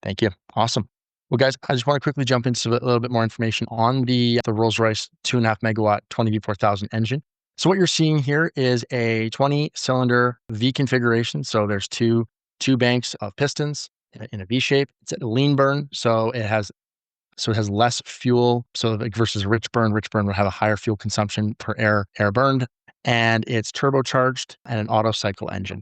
Thank you. Awesome. Well, guys, I just want to quickly jump into a little bit more information on the Rolls-Royce 2.5 megawatt 20V4000 engine. So what you're seeing here is a 20-cylinder V configuration. So there's two banks of pistons in a V shape. It's a lean burn, so it has less fuel. So versus rich burn will have a higher fuel consumption per air burned, and it's turbocharged and an auto cycle engine.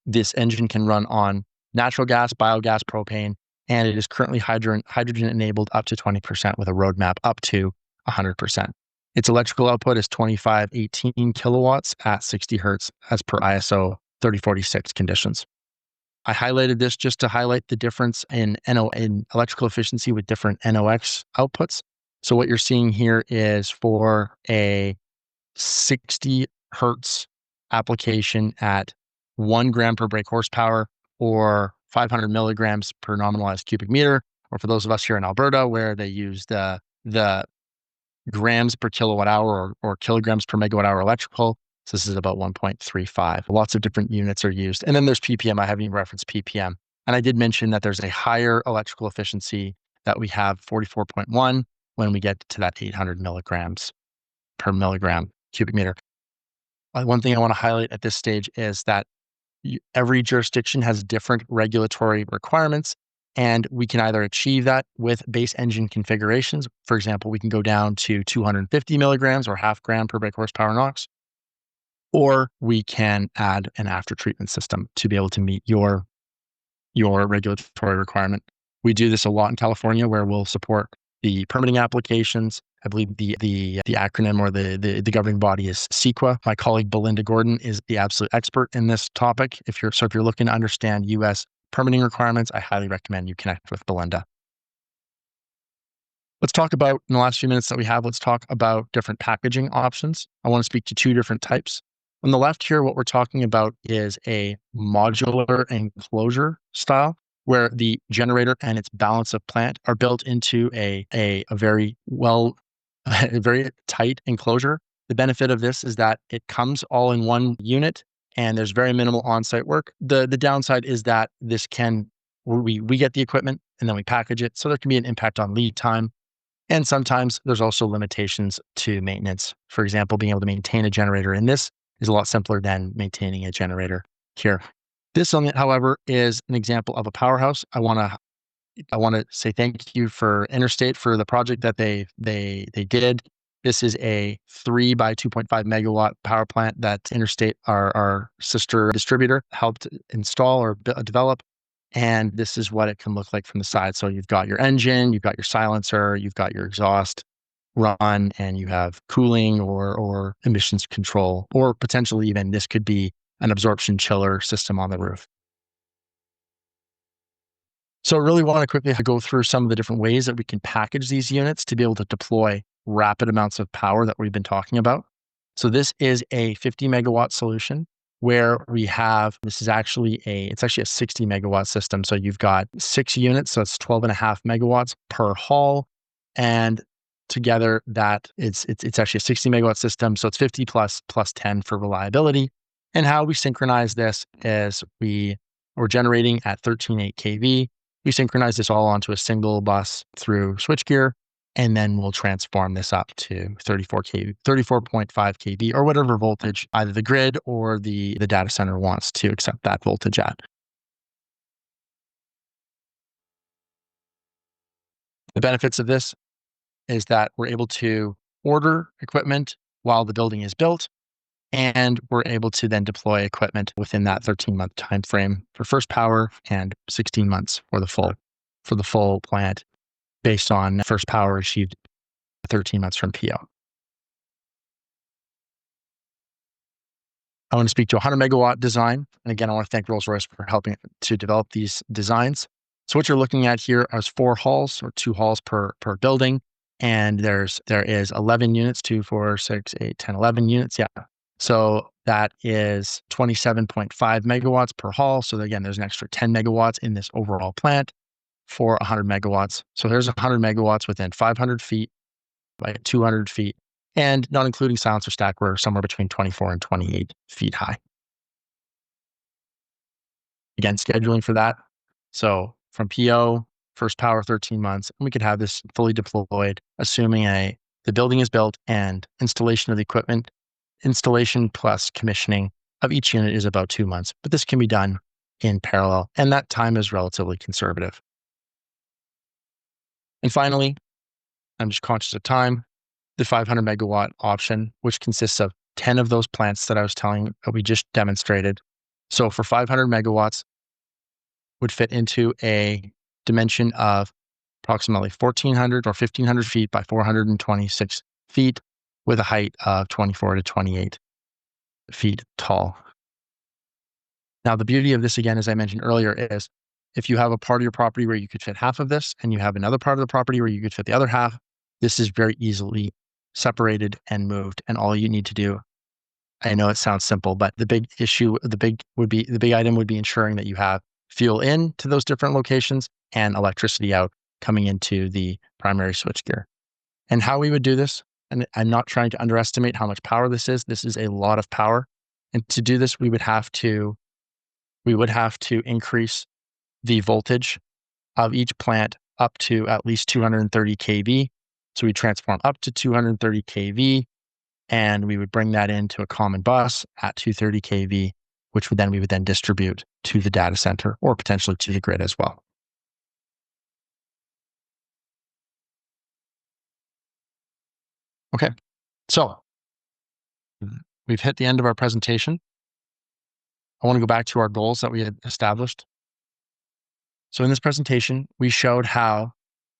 This engine can run on natural gas, biogas, propane, and it is currently hydrogen enabled up to 20% with a roadmap up to 100%. Its electrical output is 2518 kilowatts at 60 hertz as per ISO 3046 conditions. I highlighted this just to highlight the difference in electrical efficiency with different NOx outputs. So what you're seeing here is for a 60 hertz application at 1 gram per brake horsepower or 500 milligrams per nominalized cubic meter, or for those of us here in Alberta where they use the grams per kilowatt hour or kilograms per megawatt hour electrical. So this is about 1.35. Lots of different units are used. And then there's PPM. I haven't even referenced PPM. And I did mention that there's a higher electrical efficiency that we have 44.1 when we get to that 800 milligrams per milligram cubic meter. One thing I want to highlight at this stage is that every jurisdiction has different regulatory requirements, and we can either achieve that with base engine configurations. For example, we can go down to 250 milligrams or half gram per brake horsepower NOx, or we can add an after treatment system to be able to meet your regulatory requirement. We do this a lot in California, where we'll support the permitting applications. I believe the acronym or the governing body is CEQA. My colleague Belinda Gordon is the absolute expert in this topic. If you're looking to understand U.S. permitting requirements, I highly recommend you connect with Belinda. Let's talk about, in the last few minutes that we have, let's talk about different packaging options. I want to speak to two different types. On the left here, what we're talking about is a modular enclosure style, where the generator and its balance of plant are built into a very a very tight enclosure. The benefit of this is that it comes all in one unit and there's very minimal on-site work. The downside is that we get the equipment and then we package it. So there can be an impact on lead time. And sometimes there's also limitations to maintenance. For example, being able to maintain a generator in this is a lot simpler than maintaining a generator here. This, however, is an example of a powerhouse. I want to say thank you for Interstate for the project that they did. This is a 3 by 2.5 megawatt power plant that Interstate, our sister distributor, helped install or develop. And this is what it can look like from the side. So you've got your engine, you've got your silencer, you've got your exhaust run, and you have cooling or emissions control, or potentially even this could be an absorption chiller system on the roof. So I really want to quickly go through some of the different ways that we can package these units to be able to deploy rapid amounts of power that we've been talking about. So this is a 50 megawatt solution where it's actually a 60 megawatt system. So you've got 6 units, so it's 12.5 megawatts per hall. And together that it's actually a 60 megawatt system. So it's 50 plus 10 for reliability. And how we synchronize this is we're generating at 13.8 kV. We synchronize this all onto a single bus through switchgear, and then we'll transform this up to 34.5 kV or whatever voltage either the grid or the data center wants to accept that voltage at. The benefits of this is that we're able to order equipment while the building is built, and we're able to then deploy equipment within that 13-month time frame for first power and 16 months for the full plant, based on first power achieved 13 months from PO. I want to speak to a 100 megawatt design. And again, I want to thank Rolls-Royce for helping to develop these designs. So what you're looking at here is 4 halls or 2 halls per building. And there is 11 units, 2, 4, 6, 8, 10, 11 units. Yeah. So that is 27.5 megawatts per hall. So again, there's an extra 10 megawatts in this overall plant for 100 megawatts. So there's 100 megawatts within 500 feet by 200 feet, and not including silencer stack, we're somewhere between 24 and 28 feet high. Again, scheduling for that. So from PO, first power 13 months, and we could have this fully deployed, assuming the building is built and installation of the equipment. Installation plus commissioning of each unit is about 2 months, but this can be done in parallel, and that time is relatively conservative. And finally, I'm just conscious of time, the 500 megawatt option, which consists of 10 of those plants that we just demonstrated. So for 500 megawatts would fit into a dimension of approximately 1,400 or 1,500 feet by 426 feet with a height of 24 to 28 feet tall. Now, the beauty of this, again, as I mentioned earlier, is if you have a part of your property where you could fit half of this and you have another part of the property where you could fit the other half, this is very easily separated and moved. And all you need to do, I know it sounds simple, but the big item would be ensuring that you have fuel in to those different locations and electricity out coming into the primary switchgear. And how we would do this, and I'm not trying to underestimate how much power this is a lot of power. And to do this, we would have to increase the voltage of each plant up to at least 230 kV. So we transform up to 230 kV, and we would bring that into a common bus at 230 kV, which we would then distribute to the data center or potentially to the grid as well. Okay, so we've hit the end of our presentation. I want to go back to our goals that we had established. So in this presentation, we showed how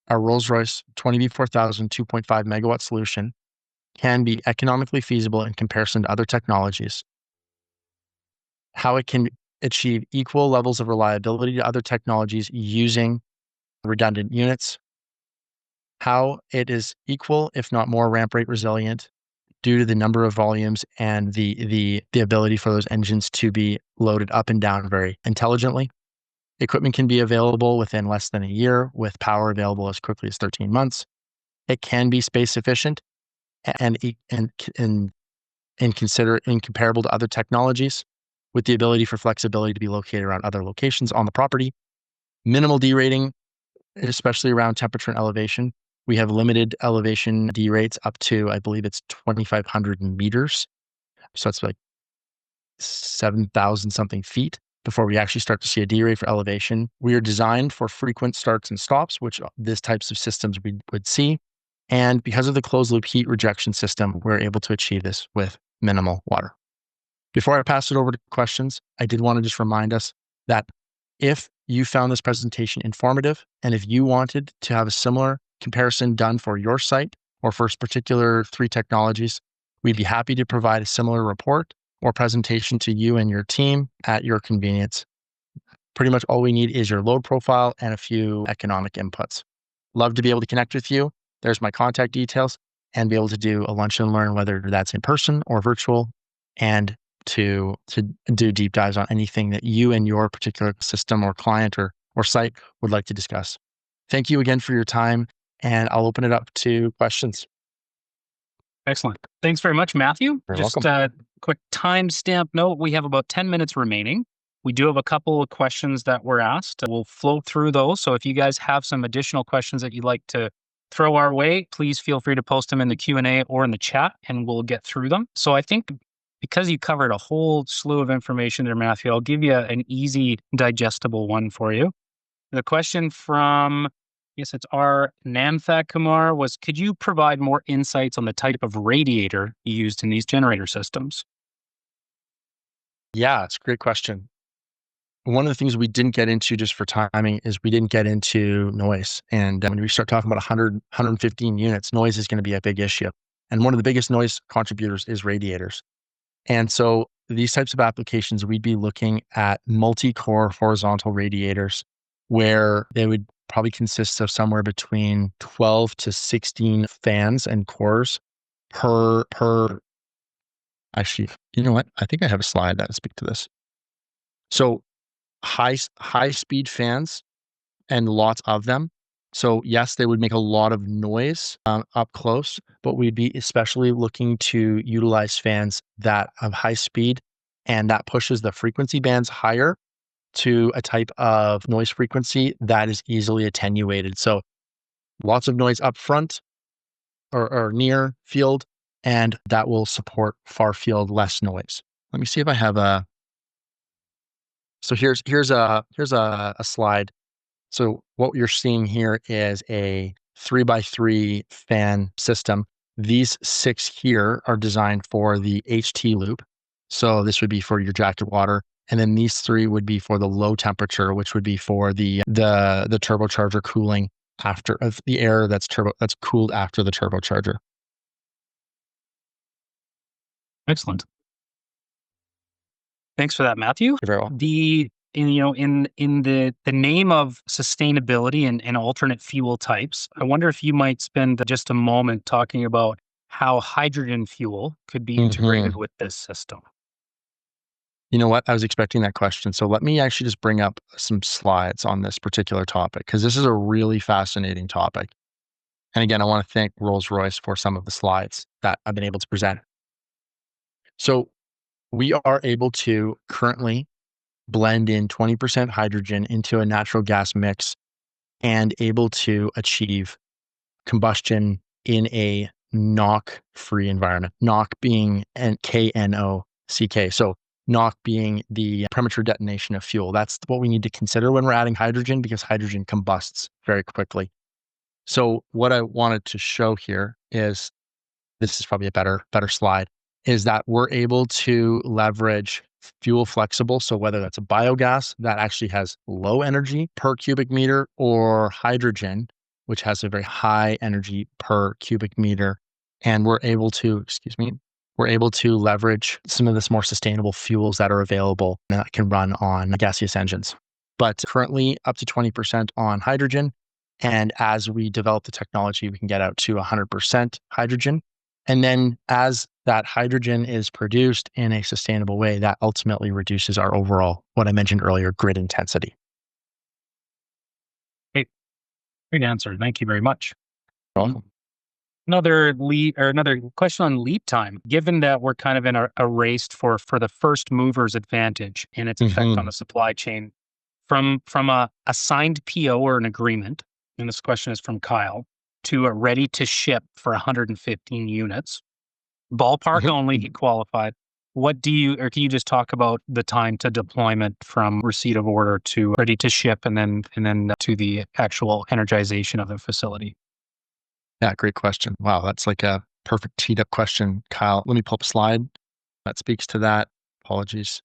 our Rolls-Royce 20V4000 2.5 megawatt solution can be economically feasible in comparison to other technologies, how it can achieve equal levels of reliability to other technologies using redundant units, how it is equal, if not more, ramp rate resilient due to the number of volumes and the ability for those engines to be loaded up and down very intelligently. Equipment can be available within less than a year, with power available as quickly as 13 months. It can be space efficient and incomparable to other technologies, with the ability for flexibility to be located around other locations on the property. Minimal derating, especially around temperature and elevation. We have limited elevation D rates up to, I believe it's 2,500 meters. So it's like 7,000 something feet before we actually start to see a D rate for elevation. We are designed for frequent starts and stops, which these types of systems we would see. And because of the closed loop heat rejection system, we're able to achieve this with minimal water. Before I pass it over to questions, I did want to just remind us that if you found this presentation informative, and if you wanted to have a similar comparison done for your site or for particular 3 technologies, we'd be happy to provide a similar report or presentation to you and your team at your convenience. Pretty much all we need is your load profile and a few economic inputs. Love to be able to connect with you. There's my contact details, and be able to do a lunch and learn, whether that's in person or virtual, and to do deep dives on anything that you and your particular system or client or site would like to discuss. Thank you again for your time, and I'll open it up to questions. Excellent. Thanks very much, Matthew. You're Just welcome. a quick timestamp note. We have about 10 minutes remaining. We do have a couple of questions that were asked. We'll flow through those. So if you guys have some additional questions that you'd like to throw our way, please feel free to post them in the Q&A or in the chat, and we'll get through them. So I think because you covered a whole slew of information there, Matthew, I'll give you an easy, digestible one for you. The question from, yes, it's our Namthak Kumar was, could you provide more insights on the type of radiator used in these generator systems? Yeah, it's a great question. One of the things we didn't get into, just for timing, is we didn't get into noise. And when we start talking about 100, 115 units, noise is going to be a big issue. And one of the biggest noise contributors is radiators. And so these types of applications, we'd be looking at multi-core horizontal radiators, where they would probably consist of somewhere between 12 to 16 fans and cores per. Actually, you know what? I think I have a slide that will speak to this. So high speed fans and lots of them. So yes, they would make a lot of noise up close, but we'd be especially looking to utilize fans that have high speed, and that pushes the frequency bands higher to a type of noise frequency that is easily attenuated. So lots of noise up front or near field, and that will support far field less noise. Let me see if I have a. So here's a slide. So what you're seeing here is a 3x3 fan system. These 6 here are designed for the HT loop. So this would be for your jacket water. And then these 3 would be for the low temperature, which would be for the turbocharger cooling of the air that's cooled after the turbocharger. Excellent. Thanks for that, Matthew. You're very welcome. In the name of sustainability and alternate fuel types, I wonder if you might spend just a moment talking about how hydrogen fuel could be integrated with this system. You know what? I was expecting that question. So let me actually just bring up some slides on this particular topic, because this is a really fascinating topic. And again, I want to thank Rolls-Royce for some of the slides that I've been able to present. So we are able to currently blend in 20% hydrogen into a natural gas mix and able to achieve combustion in a knock-free environment. Knock being KNOCK. So knock being the premature detonation of fuel. That's what we need to consider when we're adding hydrogen, because hydrogen combusts very quickly. So what I wanted to show here is, this is probably a better slide, is that we're able to leverage fuel flexible. So whether that's a biogas that actually has low energy per cubic meter, or hydrogen, which has a very high energy per cubic meter. And we're able to leverage some of this more sustainable fuels that are available that can run on gaseous engines. But currently up to 20% on hydrogen. And as we develop the technology, we can get out to 100% hydrogen. And then as that hydrogen is produced in a sustainable way, that ultimately reduces our overall, what I mentioned earlier, grid intensity. Great answer. Thank you very much. Welcome. Another question on lead time. Given that we're kind of in a race for the first mover's advantage and its effect on the supply chain, from a signed PO or an agreement, and this question is from Kyle, to a ready to ship for 115 units, ballpark only qualified. Can you just talk about the time to deployment from receipt of order to ready to ship, and then to the actual energization of the facility? Yeah, great question. Wow, that's like a perfect teed up question, Kyle. Let me pull up a slide that speaks to that. Apologies.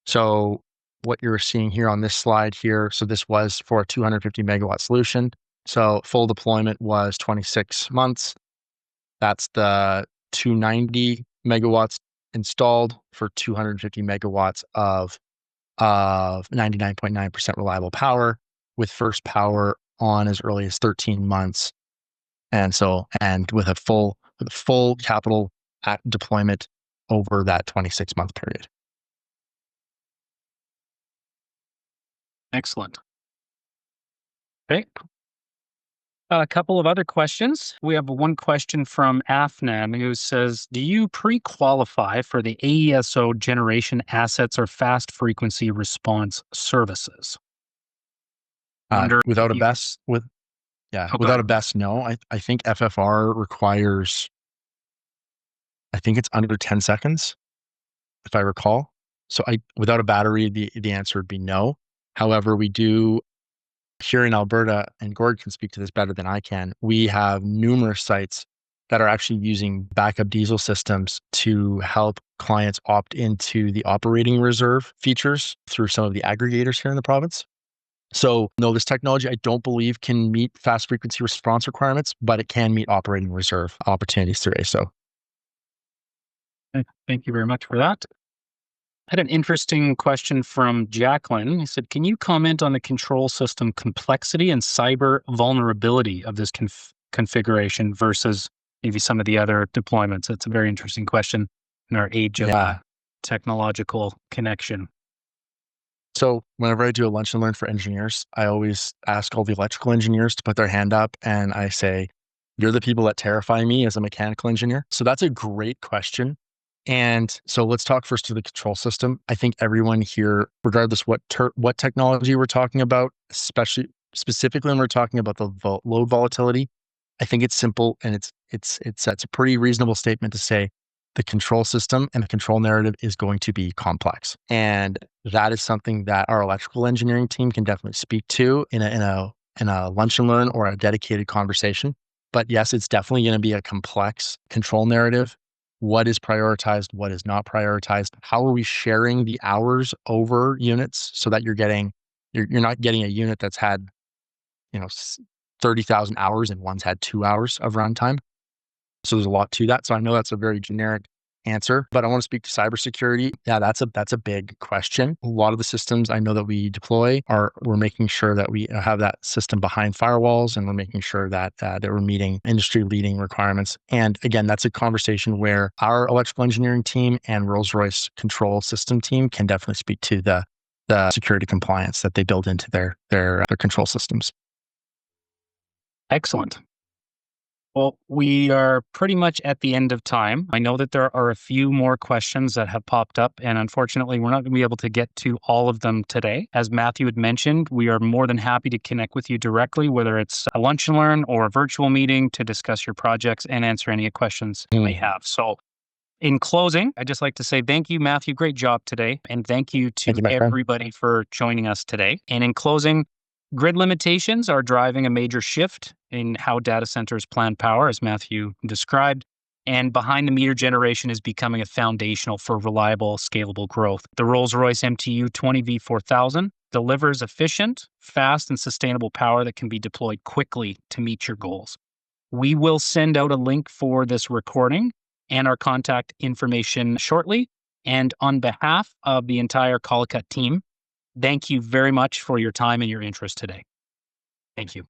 So what you're seeing here on this slide here, so this was for a 250 megawatt solution. So full deployment was 26 months. That's the 290 megawatts installed for 250 megawatts of 99.9% reliable power, with first power on as early as 13 months. And with a full capital deployment over that 26-month period. Excellent. Okay. A couple of other questions. We have one question from Afnan who says, do you pre-qualify for the AESO generation assets or fast frequency response services? Without a BESS, without a BESS, no. I think FFR requires, I think it's under 10 seconds, if I recall. So without a battery, the answer would be no. However, we do here in Alberta, and Gord can speak to this better than I can, we have numerous sites that are actually using backup diesel systems to help clients opt into the operating reserve features through some of the aggregators here in the province. So no, this technology, I don't believe can meet fast frequency response requirements, but it can meet operating reserve opportunities through ASO. Thank you very much for that. I had an interesting question from Jacqueline. He said, can you comment on the control system complexity and cyber vulnerability of this configuration versus maybe some of the other deployments? It's a very interesting question in our age of technological connection. So whenever I do a lunch and learn for engineers, I always ask all the electrical engineers to put their hand up, and I say, you're the people that terrify me as a mechanical engineer. So that's a great question. And so let's talk first to the control system. I think everyone here, regardless what technology we're talking about, specifically when we're talking about the load volatility, I think it's simple, and it's a pretty reasonable statement to say the control system and the control narrative is going to be complex. And that is something that our electrical engineering team can definitely speak to in a lunch and learn or a dedicated conversation. But yes, it's definitely going to be a complex control narrative. What is prioritized? What is not prioritized? How are we sharing the hours over units so that you're not getting a unit that's had, 30,000 hours and one's had 2 hours of runtime. So there's a lot to that. So I know that's a very generic answer, but I want to speak to cybersecurity. Yeah, that's a big question. A lot of the systems I know that we deploy we're making sure that we have that system behind firewalls, and we're making sure that we're meeting industry leading requirements. And again, that's a conversation where our electrical engineering team and Rolls-Royce control system team can definitely speak to the security compliance that they build into their control systems. Excellent. Well, we are pretty much at the end of time. I know that there are a few more questions that have popped up, and unfortunately, we're not going to be able to get to all of them today. As Matthew had mentioned, we are more than happy to connect with you directly, whether it's a lunch and learn or a virtual meeting, to discuss your projects and answer any questions you may have. So in closing, I'd just like to say thank you, Matthew. Great job today. And thank you to Thank you, my friend. everybody for joining us today. And in closing, grid limitations are driving a major shift in how data centers plan power, as Matthew described. And behind the meter generation is becoming a foundational for reliable, scalable growth. The Rolls-Royce MTU 20V4000 delivers efficient, fast, and sustainable power that can be deployed quickly to meet your goals. We will send out a link for this recording and our contact information shortly. And on behalf of the entire Collicut team, thank you very much for your time and your interest today. Thank you.